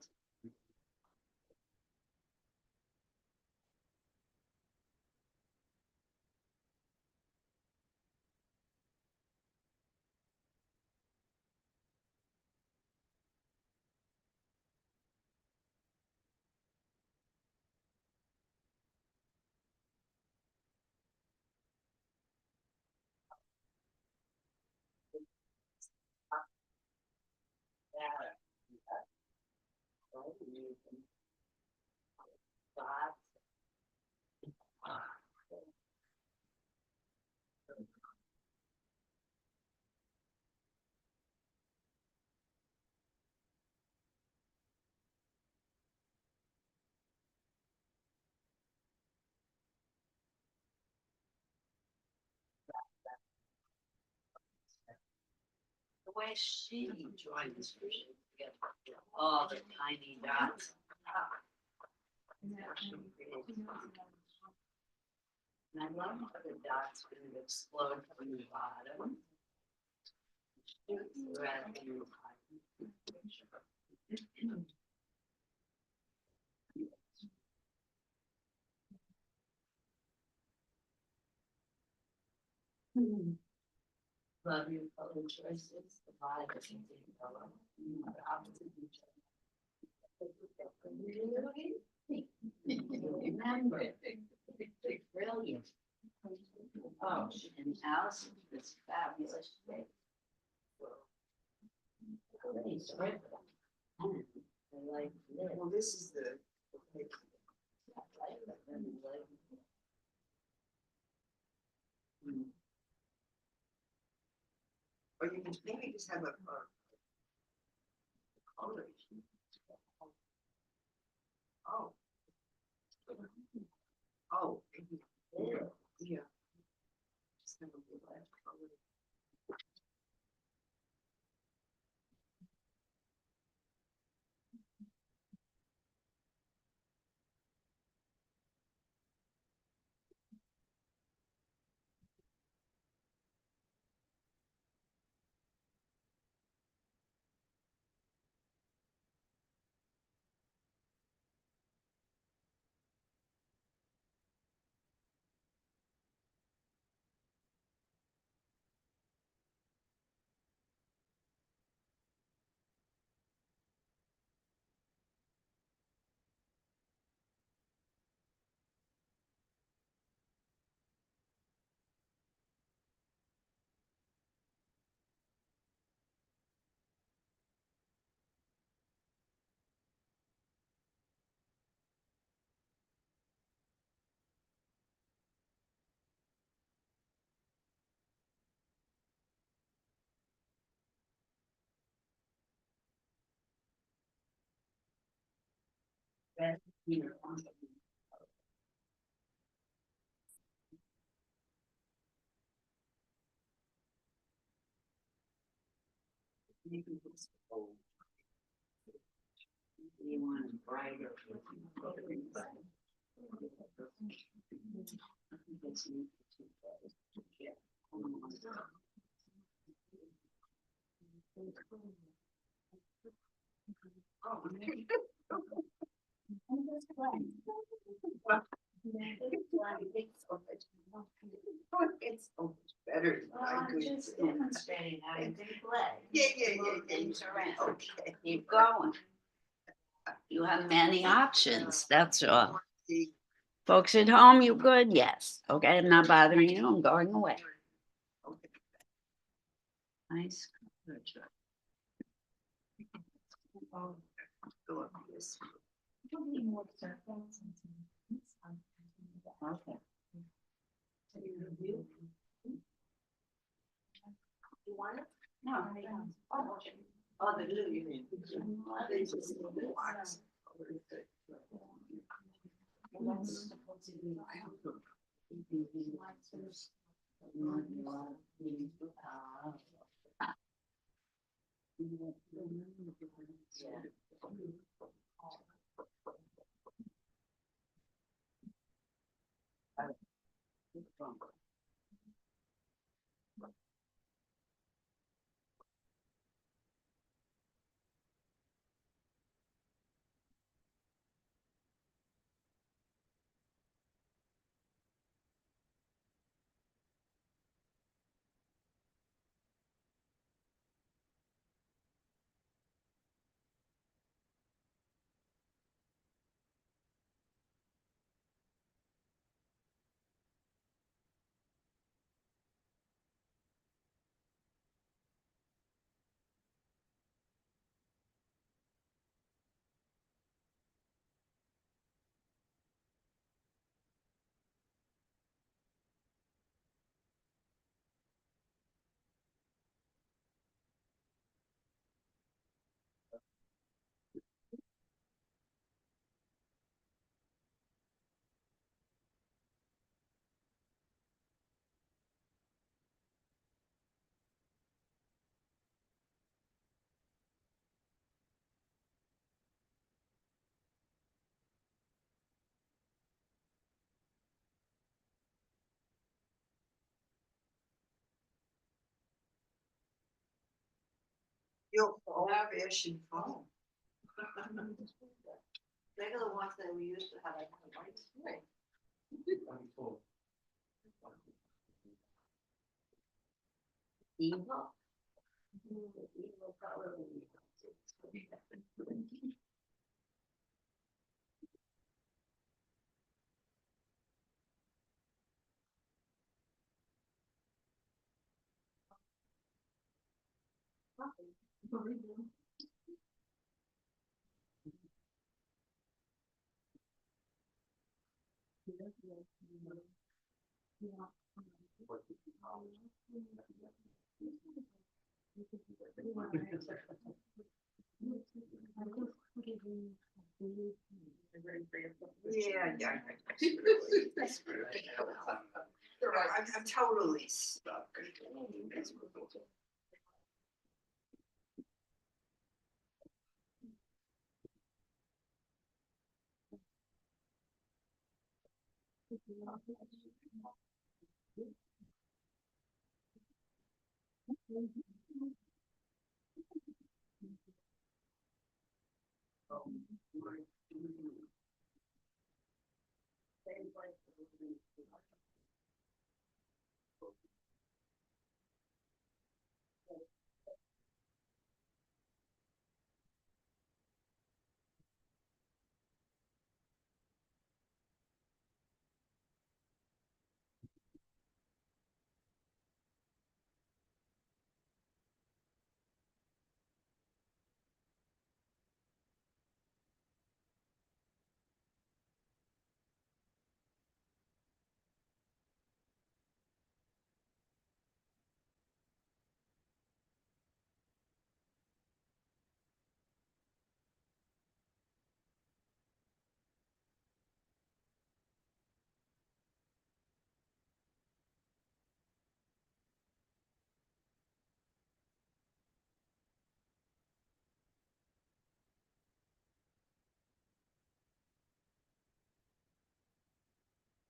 [SPEAKER 1] The way she joined this vision together, all the tiny dots. And I love how the dots kind of explode from the bottom. Rather than love your color choices, the vibe is in color, the opposite of each other. Really? Remember, brilliant. Oh, and Allison was fabulous. Like this.
[SPEAKER 4] Well, this is the. Or you can maybe just have a. Color. Oh. Oh. Yeah. Just have a black color.
[SPEAKER 1] You want it brighter.
[SPEAKER 4] It's so much better. My goodness.
[SPEAKER 1] Demonstrating how to do play.
[SPEAKER 4] Yeah.
[SPEAKER 1] Move things around.
[SPEAKER 4] Okay.
[SPEAKER 1] Keep going. You have many options, that's all.
[SPEAKER 4] See,
[SPEAKER 1] Folks at home, you good? Yes. Okay, I'm not bothering you, I'm going away.
[SPEAKER 4] okay.
[SPEAKER 1] Nice.
[SPEAKER 4] Go up this.
[SPEAKER 1] Okay.
[SPEAKER 4] You want it?
[SPEAKER 1] No.
[SPEAKER 4] Oh, the blue, you mean? They just wax. Your old fashioned phone.
[SPEAKER 6] They're the ones that we used to have like the white spray.
[SPEAKER 1] Evil.
[SPEAKER 6] Evil color.
[SPEAKER 4] Yeah, yeah. I'm totally stuck.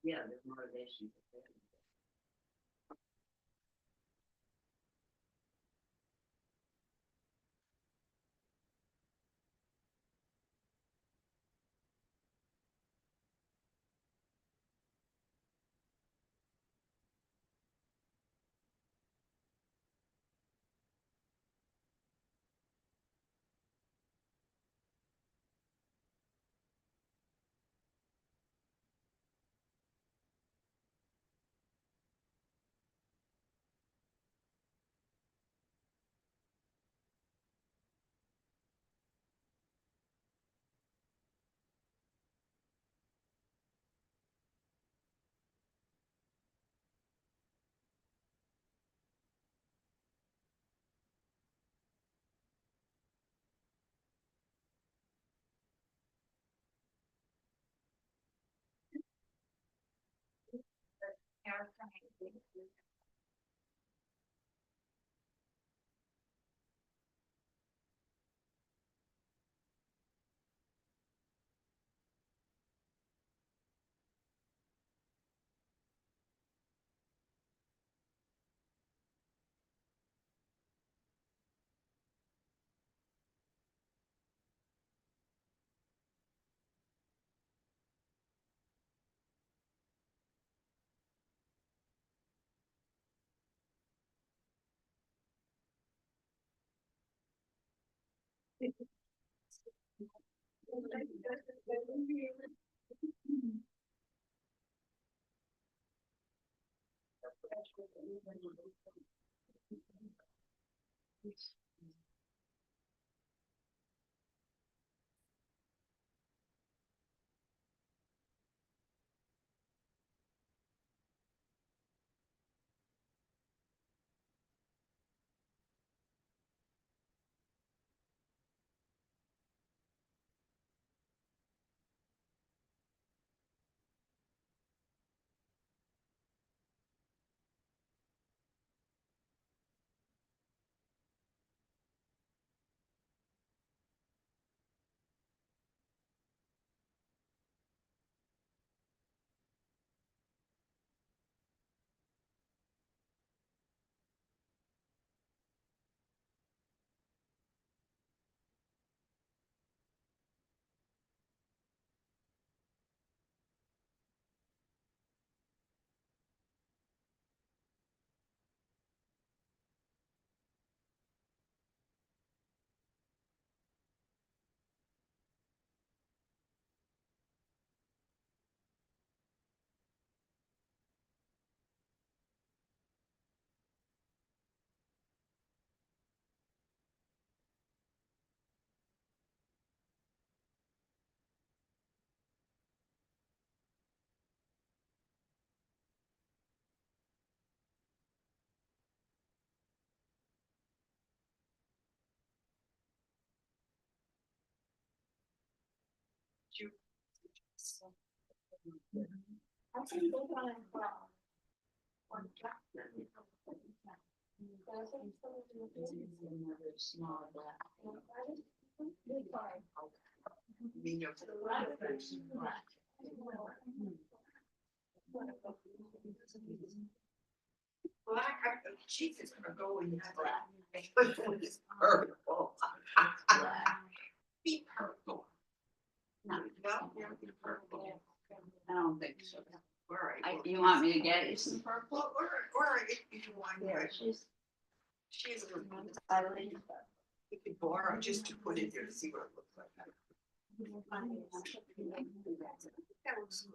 [SPEAKER 1] Yeah, there's motivation.
[SPEAKER 4] She's just gonna go in black. It's purple. Be purple.
[SPEAKER 1] No.
[SPEAKER 4] Well, yeah, be purple.
[SPEAKER 1] I don't think so.
[SPEAKER 4] All right.
[SPEAKER 1] You want me to get you some purple?
[SPEAKER 4] Well, or if you want,
[SPEAKER 1] Yeah,
[SPEAKER 4] she's a good one.
[SPEAKER 1] I like
[SPEAKER 4] You can borrow just to put in here to see what it looks like. That looks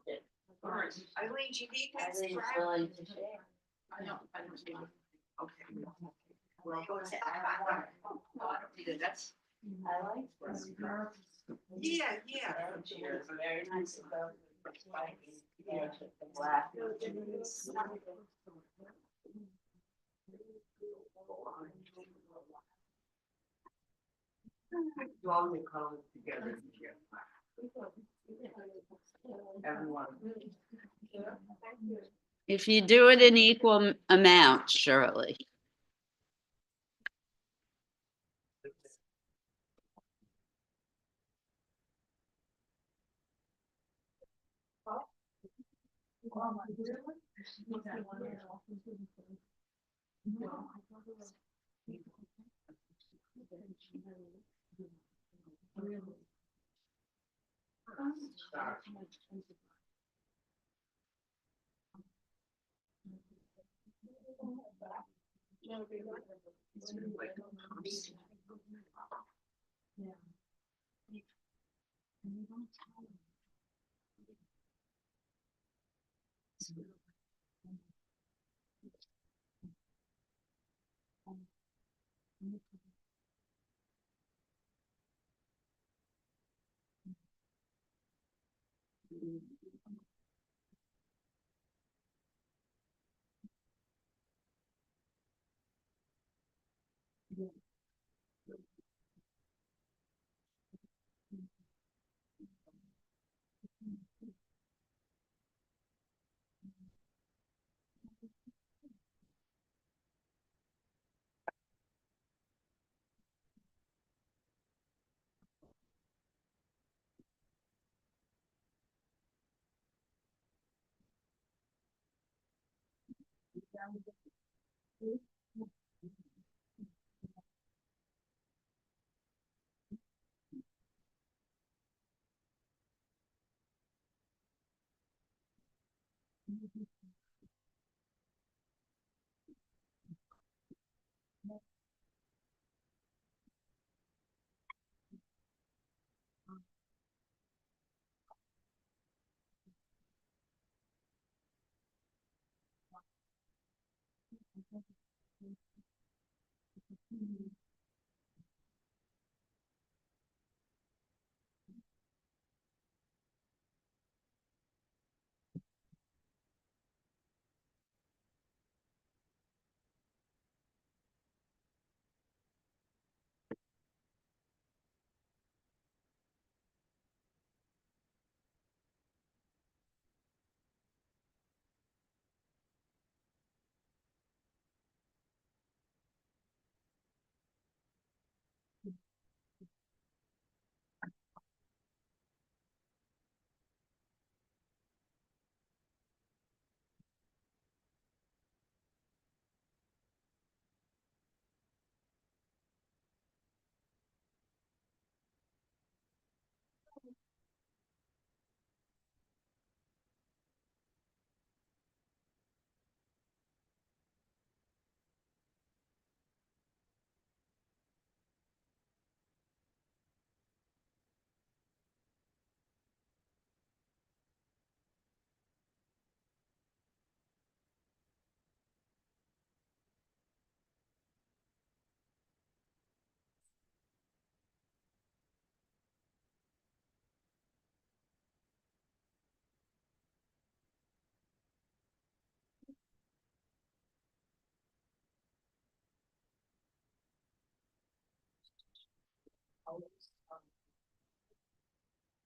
[SPEAKER 4] good. All right, Eileen, do you need that?
[SPEAKER 1] Eileen's
[SPEAKER 4] strap?
[SPEAKER 1] willing to share.
[SPEAKER 4] I don't see it. Okay. Well,
[SPEAKER 1] That's. I like this.
[SPEAKER 4] yeah, yeah.
[SPEAKER 1] Cheers, very nice of those. Yeah, black.
[SPEAKER 3] Do all the colors together. Everyone.
[SPEAKER 1] If you do it in equal amounts, Shirley.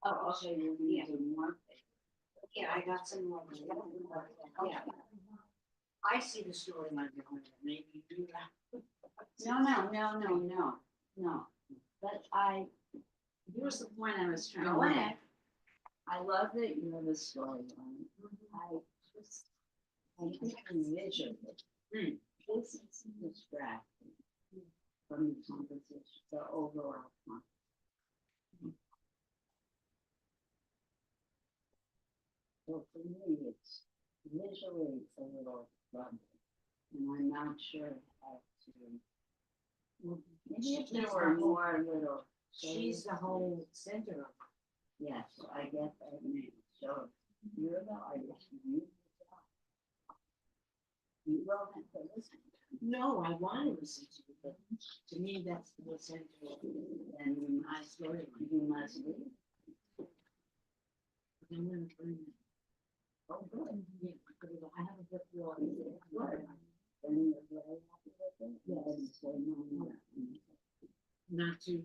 [SPEAKER 1] Oh, okay, you're
[SPEAKER 4] Yeah.
[SPEAKER 1] gonna do more.
[SPEAKER 4] Yeah, I got some more. Yeah. I see the story line behind it, maybe you do that.
[SPEAKER 1] No. But here's the point I was trying
[SPEAKER 4] Go
[SPEAKER 1] to
[SPEAKER 4] ahead.
[SPEAKER 1] make. I love that you have a storyline. I just, I think visually, this is distracting from the conversation, the overall conversation. So for me, it's visually it's a little trouble, and I'm not sure how to. Maybe if there were more little.
[SPEAKER 4] She's the whole center of it.
[SPEAKER 1] Yes, I get that name, so you're the artist, you will have to listen.
[SPEAKER 4] No, I want to listen to it, but to me, that's the center of it.
[SPEAKER 1] And you must, you must leave.
[SPEAKER 4] I'm gonna bring it.
[SPEAKER 1] Oh, good.
[SPEAKER 4] Yeah, because I have a book for
[SPEAKER 1] Good. Then you're very happy with it?
[SPEAKER 4] Yes.
[SPEAKER 1] And so, no.
[SPEAKER 4] not to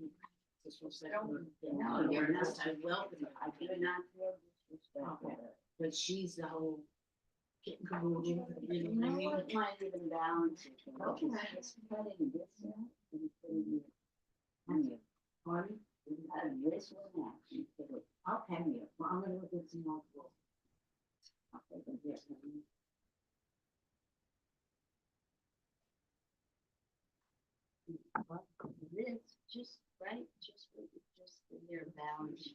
[SPEAKER 4] disrespect her.
[SPEAKER 1] No, you're not.
[SPEAKER 4] I welcome her.
[SPEAKER 1] I do not feel disrespectful.
[SPEAKER 4] Okay. But she's the whole getting going,
[SPEAKER 1] You
[SPEAKER 4] you know what I mean?
[SPEAKER 1] what might even balance it.
[SPEAKER 4] Okay.
[SPEAKER 1] It's cutting this out and putting it on you.
[SPEAKER 4] Pardon?
[SPEAKER 1] This one out and put it
[SPEAKER 4] Okay,
[SPEAKER 1] on you.
[SPEAKER 4] well, I'm gonna look at some more books.
[SPEAKER 1] Okay, but yes, but this, just, right, just in your balance.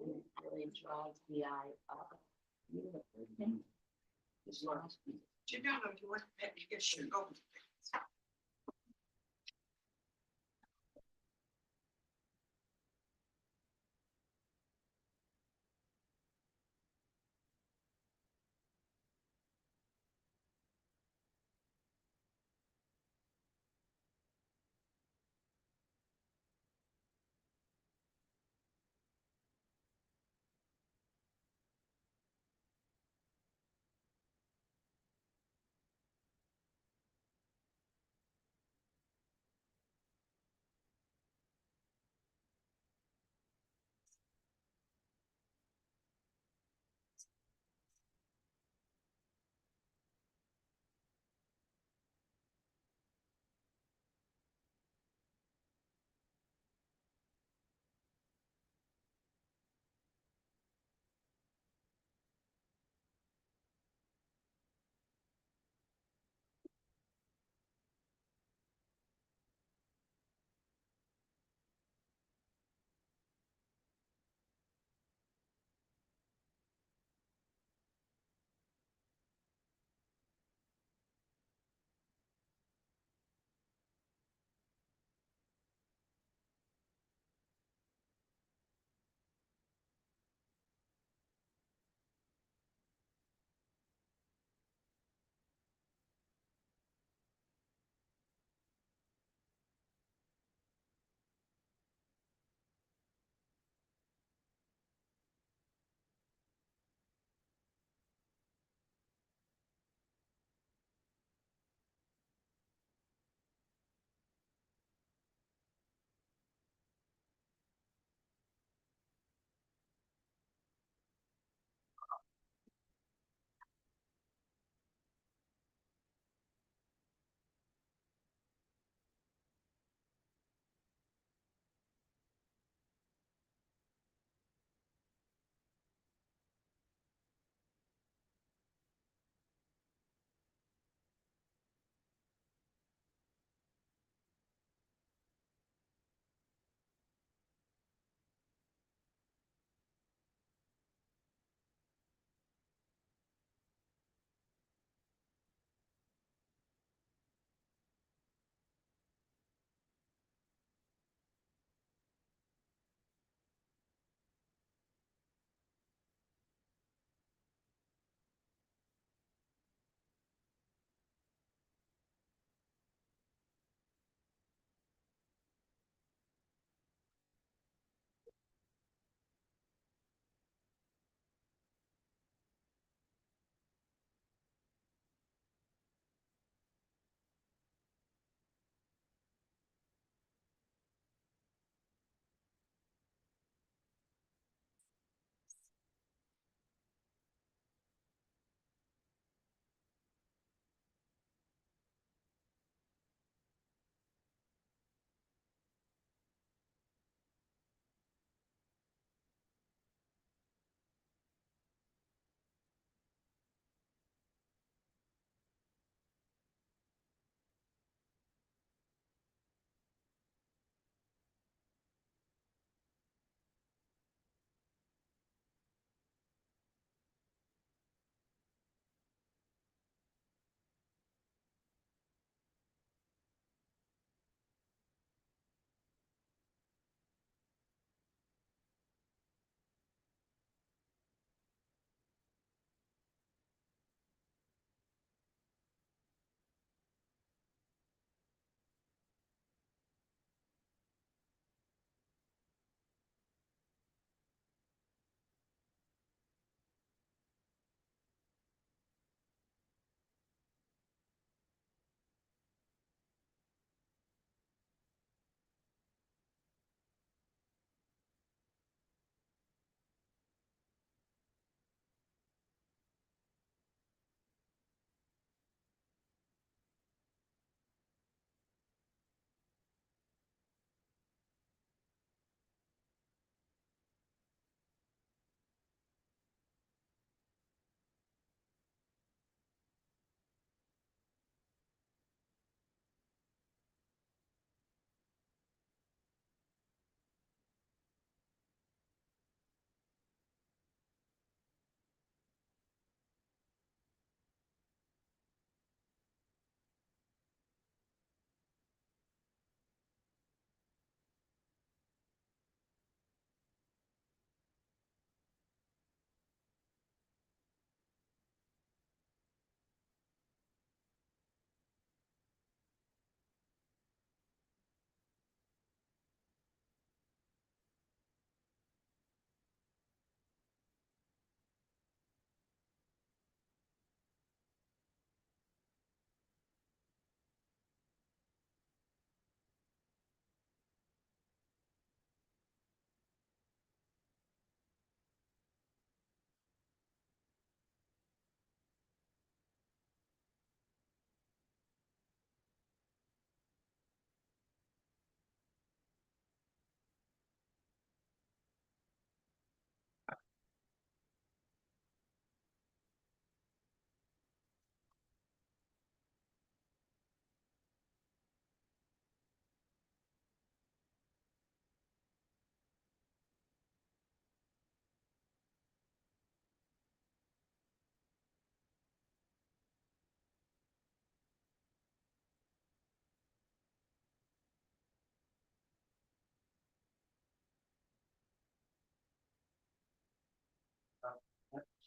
[SPEAKER 1] And it really draws the eye up. Beautiful thing. Just lost me.
[SPEAKER 4] You know, you want to get your go.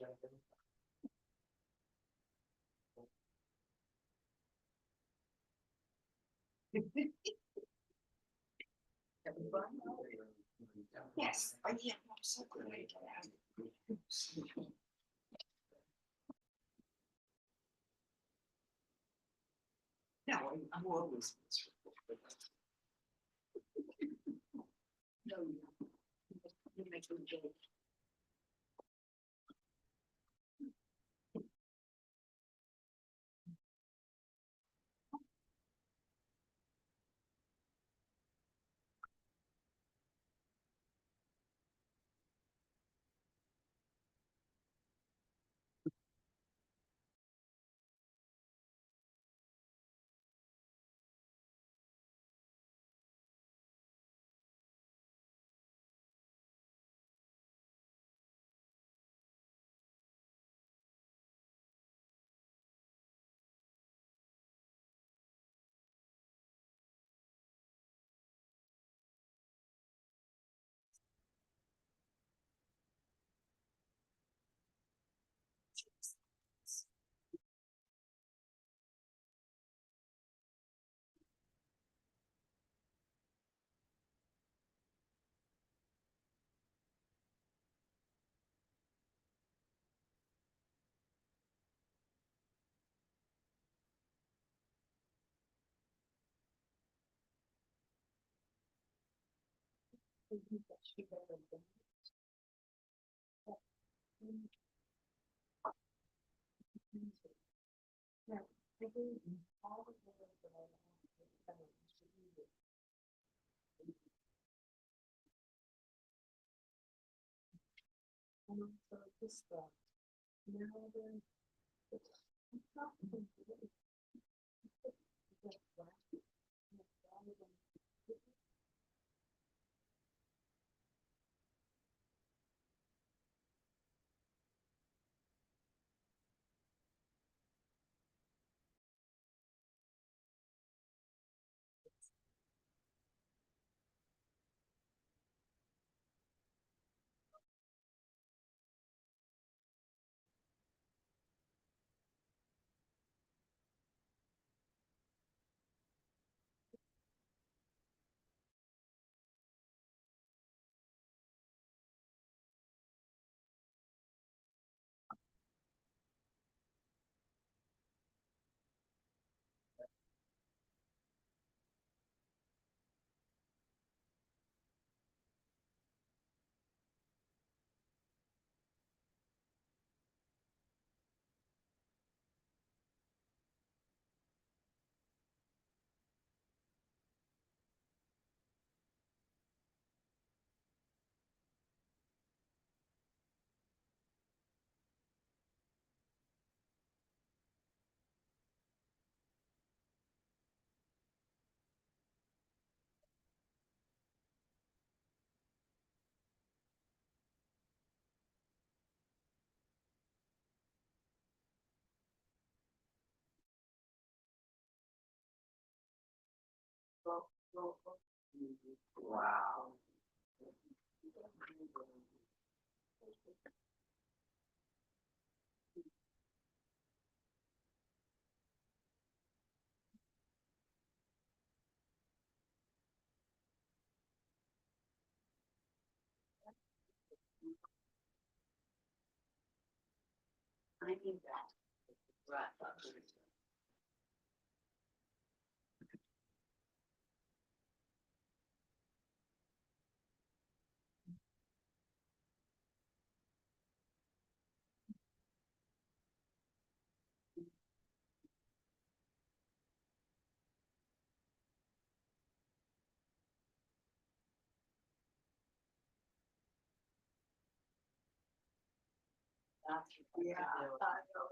[SPEAKER 4] Yes, I am so good. No, I'm always miserable. No, you make me joke. Wow. I need that. Right. Yeah, I know.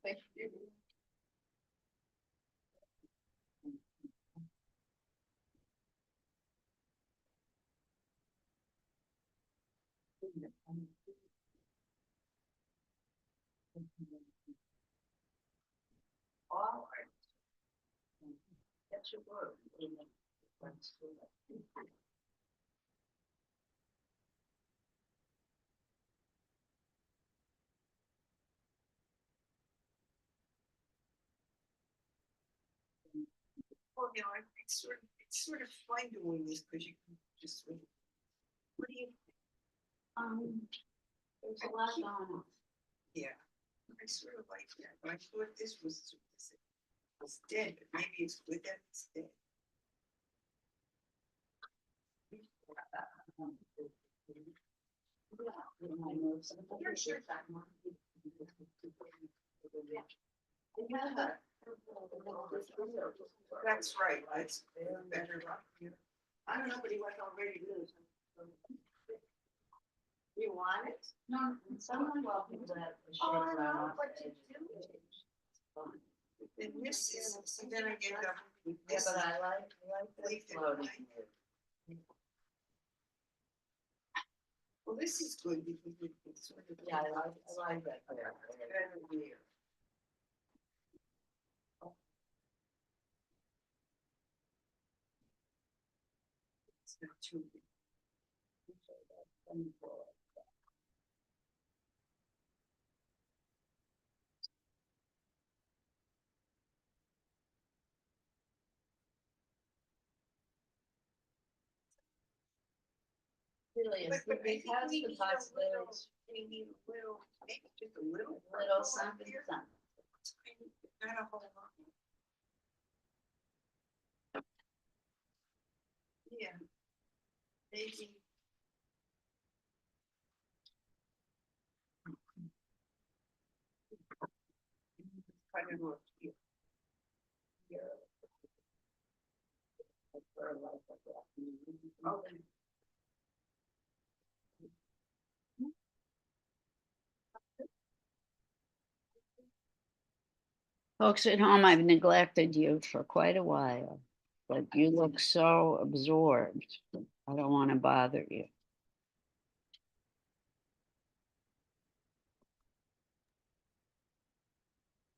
[SPEAKER 1] Thank you. All right. That's your word.
[SPEAKER 4] Well, you know, it's sort of fun doing this because you can just sort of. What do you,
[SPEAKER 1] There's a lot going on.
[SPEAKER 4] yeah, I sort of like that, but I thought this was dead, but maybe it's good that it's dead. You're sure that one. That's right, it's better up here.
[SPEAKER 6] I don't know, but he was already good.
[SPEAKER 4] You want it?
[SPEAKER 1] No, someone welcome that.
[SPEAKER 4] Oh, I know, but you do. And this is, so then I end up with
[SPEAKER 1] Yeah,
[SPEAKER 4] this.
[SPEAKER 1] but I like
[SPEAKER 4] Leaf
[SPEAKER 1] that
[SPEAKER 4] it
[SPEAKER 1] floating.
[SPEAKER 4] like- Well, this is good because it's sort of.
[SPEAKER 1] Yeah, I like that.
[SPEAKER 4] Better here. It's not too big.
[SPEAKER 1] Really,
[SPEAKER 4] But
[SPEAKER 1] is
[SPEAKER 4] I think
[SPEAKER 1] because
[SPEAKER 4] we
[SPEAKER 1] the
[SPEAKER 4] need a
[SPEAKER 1] possibilities,
[SPEAKER 4] we need a little, maybe just a little.
[SPEAKER 1] little
[SPEAKER 4] purple up
[SPEAKER 1] something,
[SPEAKER 4] here.
[SPEAKER 1] something.
[SPEAKER 4] Not a whole lot. Yeah. Maybe. Kind of look here. Here. Okay.
[SPEAKER 1] Folks at home, I've neglected you for quite a while, but you look so absorbed. I don't want to bother you.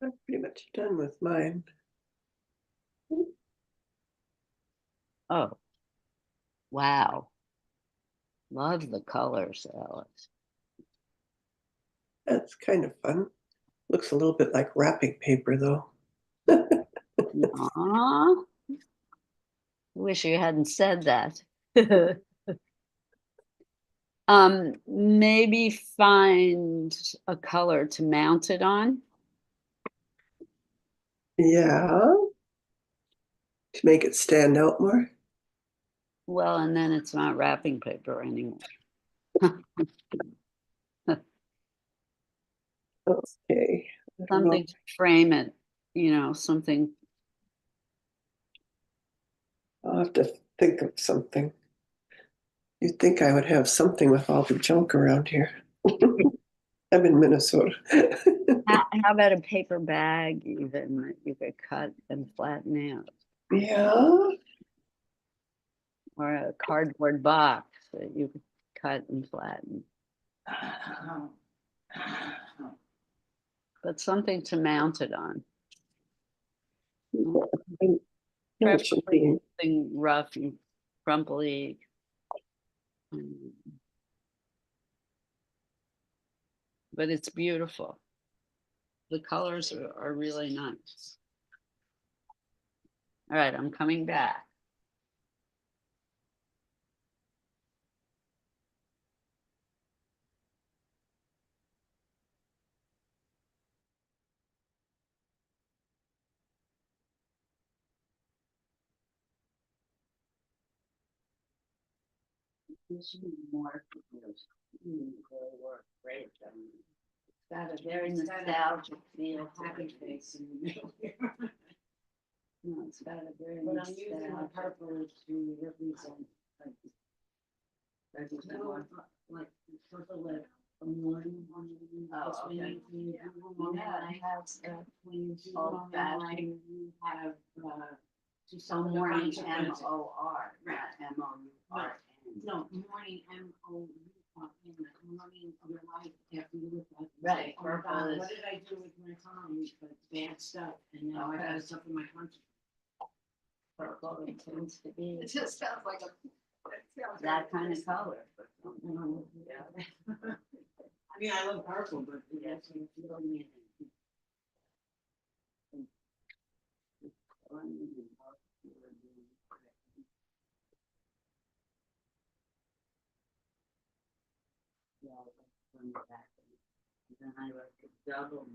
[SPEAKER 8] I'm pretty much done with mine.
[SPEAKER 1] Oh, wow. Love the colors, Alice.
[SPEAKER 8] That's kind of fun. Looks a little bit like wrapping paper though.
[SPEAKER 1] Aw. Wish you hadn't said that. Maybe find a color to mount it on.
[SPEAKER 8] Yeah. To make it stand out more.
[SPEAKER 1] Well, and then it's not wrapping paper anymore.
[SPEAKER 8] Okay. I don't know.
[SPEAKER 1] Something to frame it, something.
[SPEAKER 8] I'll have to think of something. You'd think I would have something with all the junk around here. I'm in Minnesota.
[SPEAKER 1] How about a paper bag even that you could cut and flatten out?
[SPEAKER 8] Yeah.
[SPEAKER 1] Or a cardboard box that you could cut and flatten. But something to mount it on.
[SPEAKER 8] No, it should be.
[SPEAKER 1] Preferably something rough and crumply. But it's beautiful. The colors are really nice. All right, I'm coming back. This is more. Really work great. Got a very nostalgic feel.
[SPEAKER 6] Happy face in the middle here.
[SPEAKER 1] No, it's got a very
[SPEAKER 6] But I'm using the
[SPEAKER 1] nostalgic.
[SPEAKER 6] purple to represent like. Like purple like a morning.
[SPEAKER 1] Oh, okay. Yeah, it has old fashioned.
[SPEAKER 6] You have, to
[SPEAKER 1] So
[SPEAKER 6] some
[SPEAKER 1] morning
[SPEAKER 6] consequences.
[SPEAKER 1] MOR,
[SPEAKER 6] Right.
[SPEAKER 1] not MOURN.
[SPEAKER 6] No, morning MOU, in the morning of your life after you look back. and
[SPEAKER 1] Right,
[SPEAKER 6] say, "Oh my
[SPEAKER 1] purple
[SPEAKER 6] God,
[SPEAKER 1] is-
[SPEAKER 6] what did I do with my time? But bad stuff, and now I
[SPEAKER 1] Okay.
[SPEAKER 6] gotta suffer my consequences.
[SPEAKER 1] Purple, it tends to be
[SPEAKER 4] It just sounds like a.
[SPEAKER 1] that kind of color.
[SPEAKER 6] Yeah. I mean, I love purple, but yes, you feel me.
[SPEAKER 1] Yeah, from the back. Then I like to double.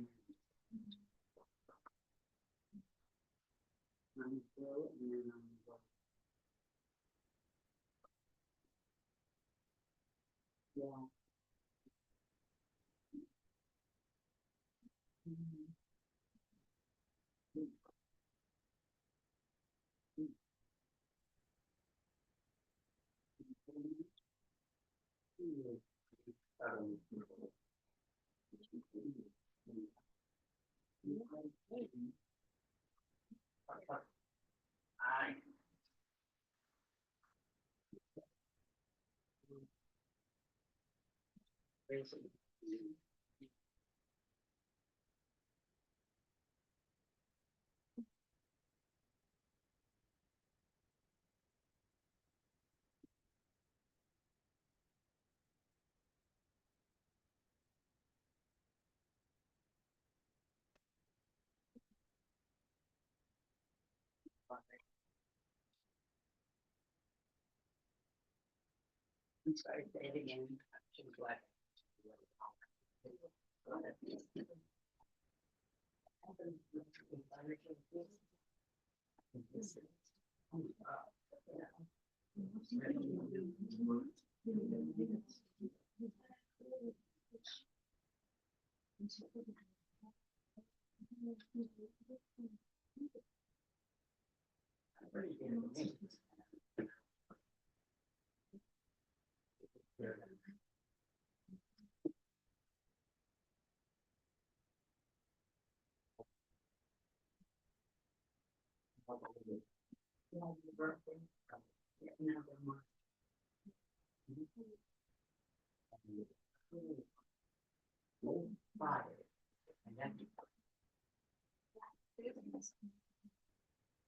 [SPEAKER 1] On blue and then on the. Yeah. I'm sorry, say it again. She's like.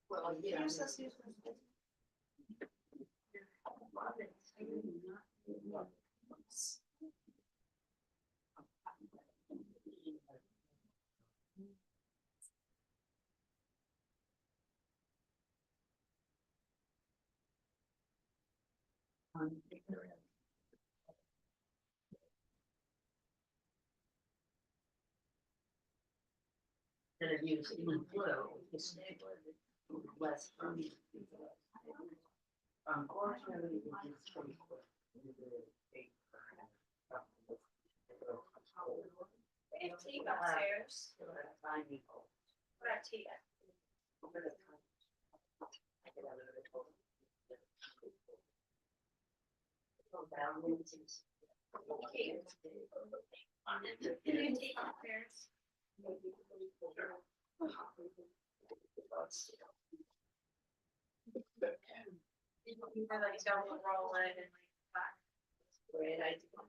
[SPEAKER 4] Well, yeah.
[SPEAKER 1] That are used in blue, is less. Unfortunately, it's just.
[SPEAKER 9] Tea upstairs. What a tea. Tea upstairs. You have like double roll it and like back. Great idea.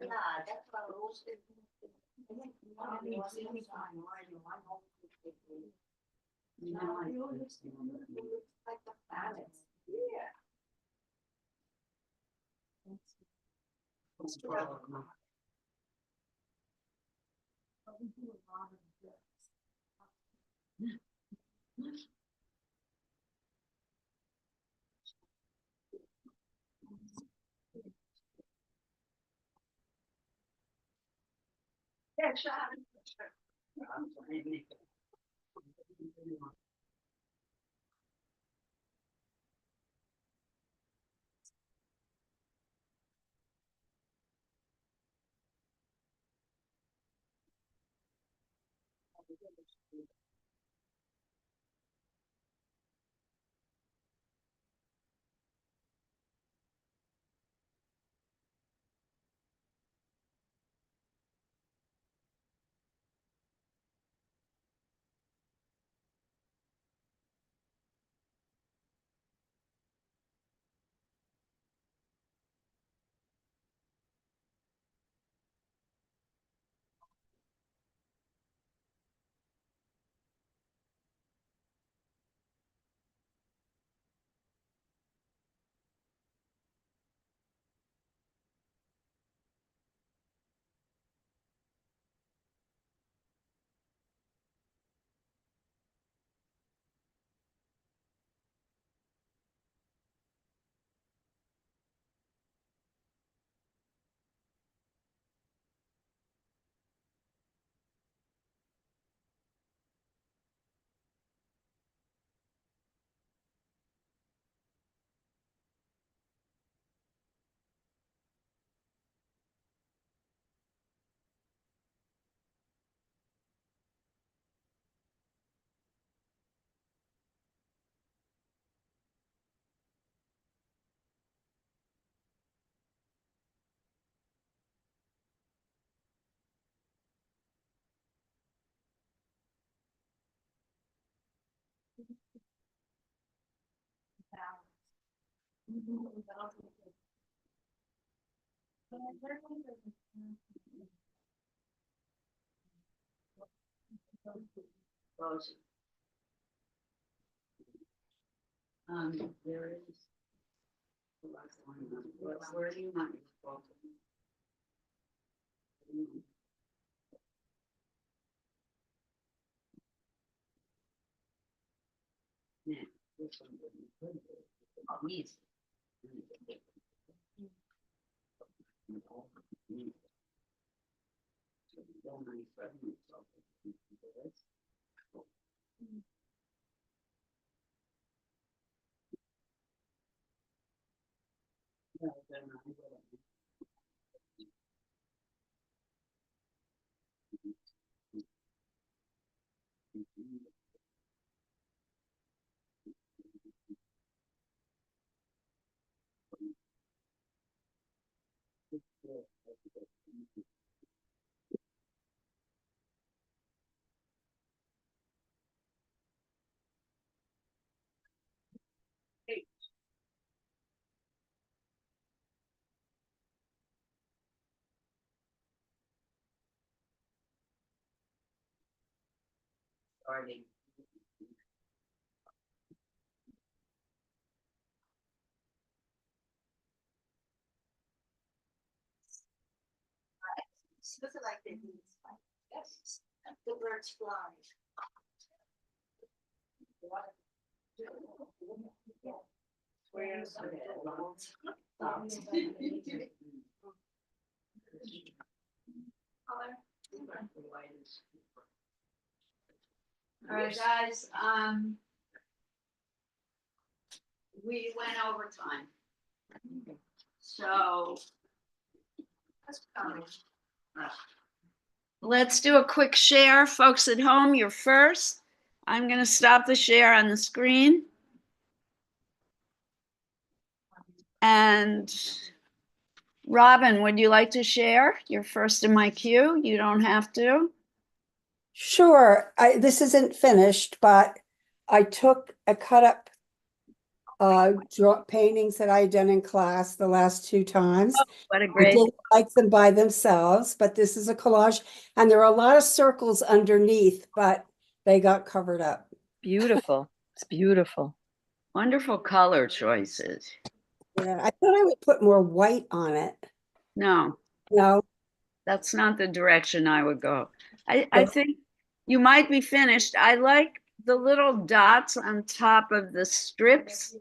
[SPEAKER 4] Yeah, that's what I was thinking. Like the balance. Yeah.
[SPEAKER 6] we do a lot of this. Yeah, Sharon.
[SPEAKER 1] There is. Where do you want? Yeah, this one wouldn't. Oh, easy. Starting.
[SPEAKER 4] Looks like they need, yes, the birds fly. Where's
[SPEAKER 1] All right, guys, we went over time. So let's do a quick share. Folks at home, you're first. I'm going to stop the share on the screen. And Robin, would you like to share? You're first in my queue. You don't have to.
[SPEAKER 2] Sure, this isn't finished, but I took a cut up draw paintings that I had done in class the last 2 times.
[SPEAKER 1] What a
[SPEAKER 2] I
[SPEAKER 1] great.
[SPEAKER 2] didn't like them by themselves, but this is a collage, and there are a lot of circles underneath, but they got covered up.
[SPEAKER 10] Beautiful. It's beautiful.
[SPEAKER 1] Wonderful color choices.
[SPEAKER 2] Yeah, I thought I would put more white on it.
[SPEAKER 1] No,
[SPEAKER 2] No,
[SPEAKER 1] that's not the direction I would go. I think you might be finished. I like the little dots on top of the strips.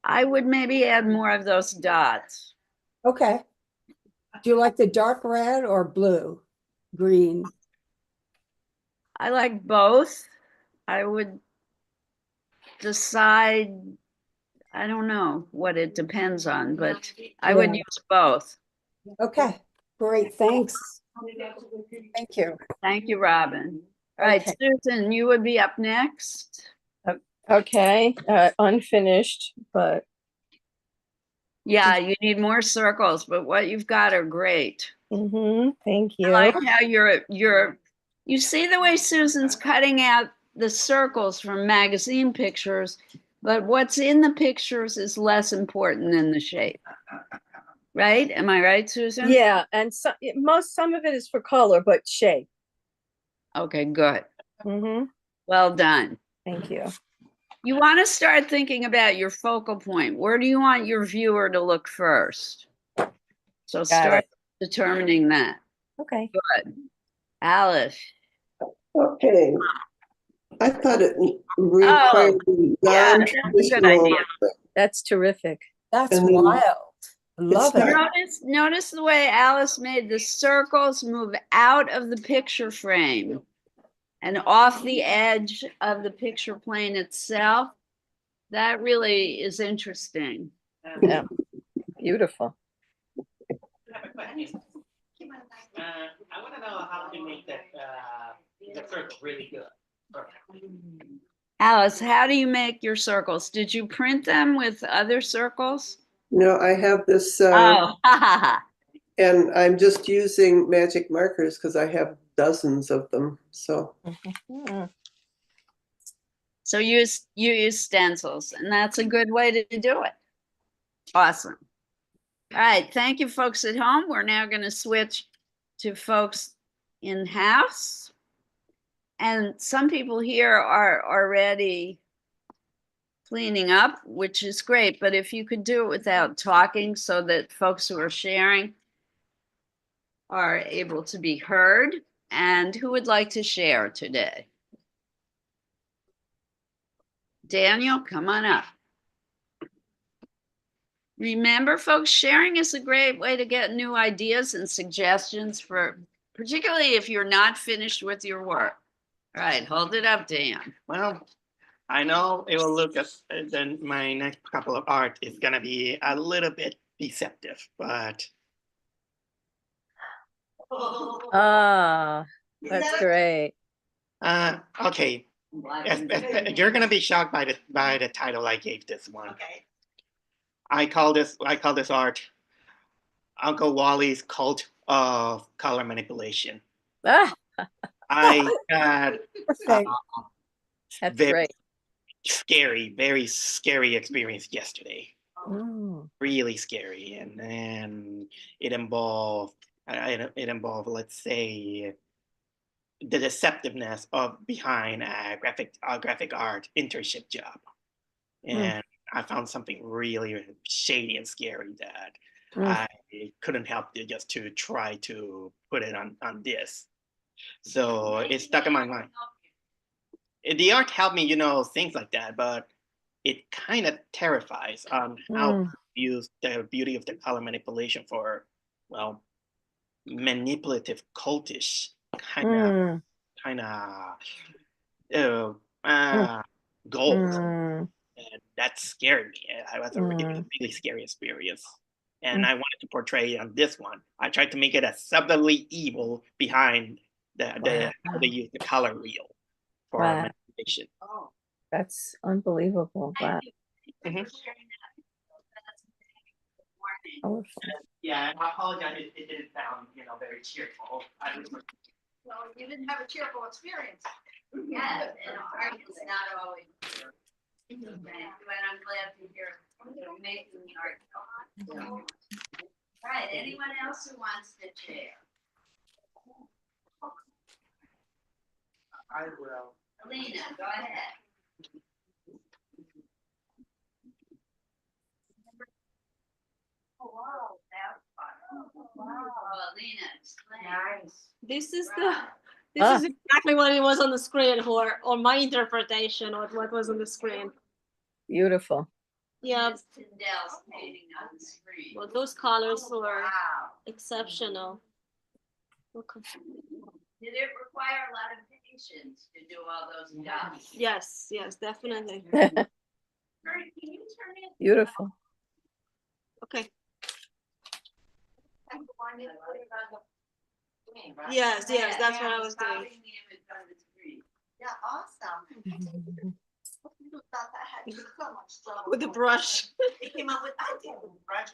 [SPEAKER 1] I would maybe add more of those dots.
[SPEAKER 2] Okay. Do you like the dark red or blue, green?
[SPEAKER 1] I like both. I would decide, I don't know what it depends on, but I would
[SPEAKER 2] Yeah.
[SPEAKER 1] use both.
[SPEAKER 2] Okay, great, thanks. Thank you.
[SPEAKER 1] Thank you, Robin. All right,
[SPEAKER 2] Okay.
[SPEAKER 1] Susan, you would be up next.
[SPEAKER 10] Okay, unfinished, but
[SPEAKER 1] Yeah, you need more circles, but what you've got are great.
[SPEAKER 10] thank
[SPEAKER 1] I
[SPEAKER 10] you.
[SPEAKER 1] like how you see the way Susan's cutting out the circles from magazine pictures, but what's in the pictures is less important than the shape. Right? Am I right, Susan?
[SPEAKER 10] Yeah, and some of it is for color, but shape.
[SPEAKER 1] Okay, good.
[SPEAKER 10] Mm-hmm.
[SPEAKER 1] Well done.
[SPEAKER 10] Thank you.
[SPEAKER 1] You want to start thinking about your focal point. Where do you want your viewer to look first? So start determining that.
[SPEAKER 10] Okay.
[SPEAKER 1] Good. Alice.
[SPEAKER 8] Okay. I thought it required
[SPEAKER 1] Yeah, that's a good
[SPEAKER 8] non-traditional.
[SPEAKER 1] idea.
[SPEAKER 10] That's terrific.
[SPEAKER 2] That's
[SPEAKER 8] And then
[SPEAKER 2] wild. Love
[SPEAKER 8] not-
[SPEAKER 2] it.
[SPEAKER 1] Notice the way Alice made the circles move out of the picture frame and off the edge of the picture plane itself. That really is interesting.
[SPEAKER 10] Yeah. Beautiful.
[SPEAKER 3] I want to know how to make that the circle really good.
[SPEAKER 1] Alice, how do you make your circles? Did you print them with other circles?
[SPEAKER 8] No, I have this,
[SPEAKER 1] Oh, ha ha ha.
[SPEAKER 8] and I'm just using magic markers because I have dozens of them. So
[SPEAKER 10] Mhm.
[SPEAKER 1] So you use stencils, and that's a good way to do it. Awesome. All right, thank you, folks at home. We're now going to switch to folks in house. And some people here are already cleaning up, which is great. But if you could do it without talking so that folks who are sharing are able to be heard. And who would like to share today? Daniel, come on up. Remember, folks, sharing is a great way to get new ideas and suggestions for, particularly if you're not finished with your work. All right, hold it up, Dan.
[SPEAKER 11] Well, I know it will look as then my next couple of art is gonna be a little bit deceptive, but
[SPEAKER 10] Ah, that's great.
[SPEAKER 11] okay. You're gonna be shocked by the title I gave this one.
[SPEAKER 4] Okay.
[SPEAKER 11] I call this art Uncle Wally's Cult of Color Manipulation.
[SPEAKER 10] Ah,
[SPEAKER 11] I had
[SPEAKER 2] Perfect.
[SPEAKER 10] that's
[SPEAKER 11] very
[SPEAKER 10] great.
[SPEAKER 11] very scary experience yesterday.
[SPEAKER 10] Mm.
[SPEAKER 11] Really scary, and then it involved let's say the deceptiveness of behind a graphic art internship job, and I found something really shady and scary that I couldn't help just to try to put it on this. So it stuck in my mind. The art helped me, things like that, but it kind of terrifies on how to use the beauty of the color manipulation for, well, manipulative, cultish kind of goals. And that scared me. It was a really, really scary experience. And I wanted to portray it on this one. I tried to make it as subtly evil behind the how they use the color wheel for manipulation.
[SPEAKER 4] Oh.
[SPEAKER 10] That's unbelievable. Wow.
[SPEAKER 11] Mhm.
[SPEAKER 10] Colorful.
[SPEAKER 11] Yeah, I apologize. It didn't sound, very cheerful.
[SPEAKER 4] Well, you didn't have a cheerful experience.
[SPEAKER 1] Yes, and art is not always. And I'm glad to hear you're making the art. All right, anyone else who wants to share?
[SPEAKER 3] I will.
[SPEAKER 1] Alina, go ahead. Oh, wow, that's fun. Wow. Oh, Alina, explain.
[SPEAKER 9] This is the This
[SPEAKER 10] Ah.
[SPEAKER 9] is exactly what it was on the screen, or my interpretation of what was on the screen.
[SPEAKER 10] Beautiful.
[SPEAKER 9] Yeah,
[SPEAKER 1] Tyndale's painting on the screen.
[SPEAKER 9] well, those colors were
[SPEAKER 1] Wow.
[SPEAKER 9] exceptional. Okay.
[SPEAKER 1] Did it require a lot of patience to do all those dots?
[SPEAKER 9] Yes, yes, definitely.
[SPEAKER 1] Kurt, can you turn it?
[SPEAKER 10] Beautiful.
[SPEAKER 9] Okay.
[SPEAKER 1] I wanted to put it on the screen, right?
[SPEAKER 9] Yes, yes,
[SPEAKER 1] Yeah,
[SPEAKER 9] that's
[SPEAKER 1] yeah,
[SPEAKER 9] what I was doing.
[SPEAKER 1] copying the image on the screen.
[SPEAKER 4] Yeah, awesome. Thought that had so much trouble.
[SPEAKER 9] With the brush.
[SPEAKER 4] It came up with, I did with the brush.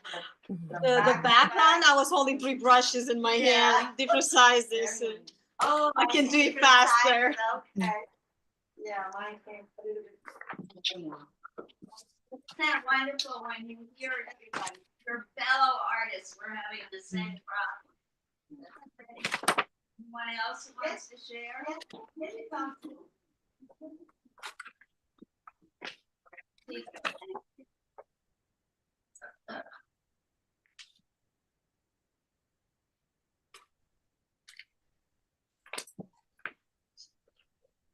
[SPEAKER 9] The background, I was holding 3 brushes in my
[SPEAKER 4] Yeah.
[SPEAKER 9] hand, different sizes. and
[SPEAKER 4] Oh,
[SPEAKER 9] I can do it
[SPEAKER 4] different sizes,
[SPEAKER 9] faster.
[SPEAKER 4] Okay. Yeah, mine came.
[SPEAKER 1] Isn't that wonderful when you hear everybody, your fellow artists, we're having the same problem. Anyone else who wants to share?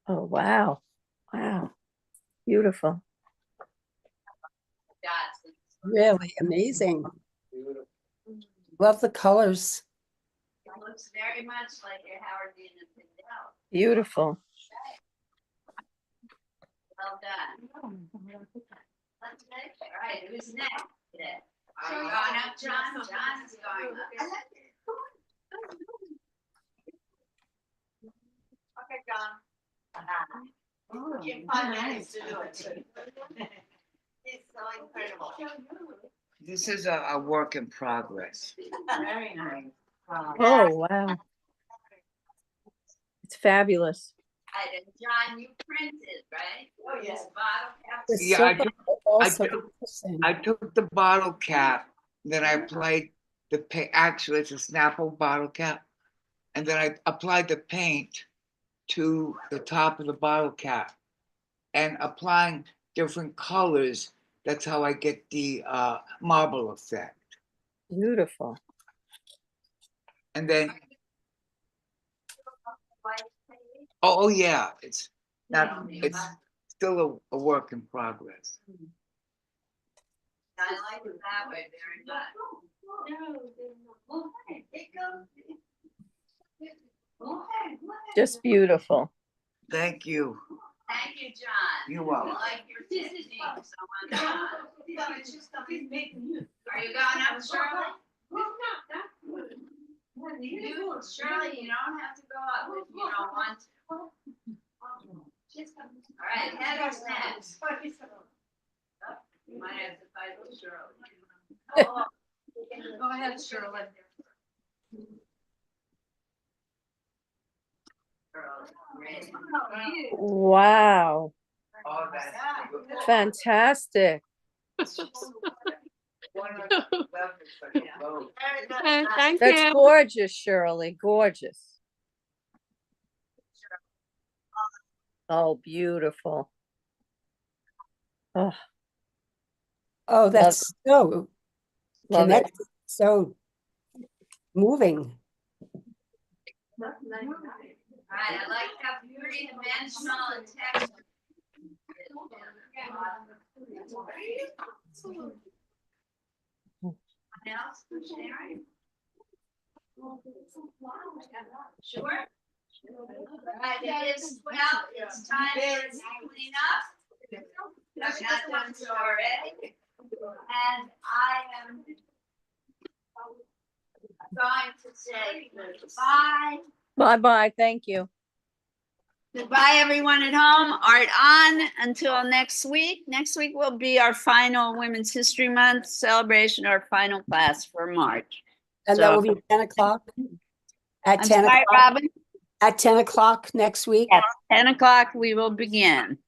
[SPEAKER 10] Oh, wow. Wow. Beautiful.
[SPEAKER 1] Dots.
[SPEAKER 2] Really amazing. Love the colors.
[SPEAKER 1] It looks very much like a Howard Dean and Tyndale.
[SPEAKER 10] Beautiful.
[SPEAKER 1] Well done. Let's next. All right, who's next? today? Are you going up, John? John is going up.
[SPEAKER 4] Okay, John. Give 5 minutes to do it. It's so incredible.
[SPEAKER 7] This is a work in progress.
[SPEAKER 1] Very nice.
[SPEAKER 10] Oh, wow. It's fabulous.
[SPEAKER 1] Right, and John, you printed, right?
[SPEAKER 4] Oh, yes.
[SPEAKER 1] This bottle cap.
[SPEAKER 2] The
[SPEAKER 7] Yeah, I
[SPEAKER 2] circle
[SPEAKER 7] took-
[SPEAKER 2] also
[SPEAKER 7] I took-
[SPEAKER 2] interesting.
[SPEAKER 7] I took the bottle cap, then I applied the paint, actually it's a Snapple bottle cap. And then I applied the paint to the top of the bottle cap. And applying different colors, that's how I get the marble effect.
[SPEAKER 10] Beautiful.
[SPEAKER 7] And then, oh yeah, it's not, it's still a work in progress.
[SPEAKER 1] I like it that way very much. It goes.
[SPEAKER 10] Just beautiful.
[SPEAKER 7] Thank you.
[SPEAKER 1] Thank you, John.
[SPEAKER 7] You're welcome.
[SPEAKER 1] I like your teaching so much. Are you going up, Shirley? You, Shirley, you don't have to go up if you don't want to. All right, Heather's next. You might have to fight with Shirley. Go ahead, Shirley.
[SPEAKER 10] Wow.
[SPEAKER 7] Oh, that's.
[SPEAKER 10] Fantastic.
[SPEAKER 7] One on the left is like a boat.
[SPEAKER 9] Thank
[SPEAKER 10] That's
[SPEAKER 9] you.
[SPEAKER 10] gorgeous, Shirley. Gorgeous. Oh, beautiful. Oh,
[SPEAKER 2] Oh, that's so
[SPEAKER 10] love it.
[SPEAKER 2] connected, so moving.
[SPEAKER 1] All right, I like how three-dimensional and text. Anyone else for sharing? Sure. All right, it is, well, it's time to clean up. I've not done so already. And I am going to say goodbye.
[SPEAKER 10] Bye-bye. Thank you.
[SPEAKER 1] Goodbye, everyone at home. Art on until next week. Next week will be our final Women's History Month celebration, our final class for March.
[SPEAKER 2] And that will
[SPEAKER 1] So-
[SPEAKER 2] be 10 o'clock? At
[SPEAKER 1] I'm
[SPEAKER 2] 10
[SPEAKER 1] sorry,
[SPEAKER 2] o'clock?
[SPEAKER 1] Robin.
[SPEAKER 2] At 10 o'clock next week?
[SPEAKER 1] Yes, 10 o'clock we will begin.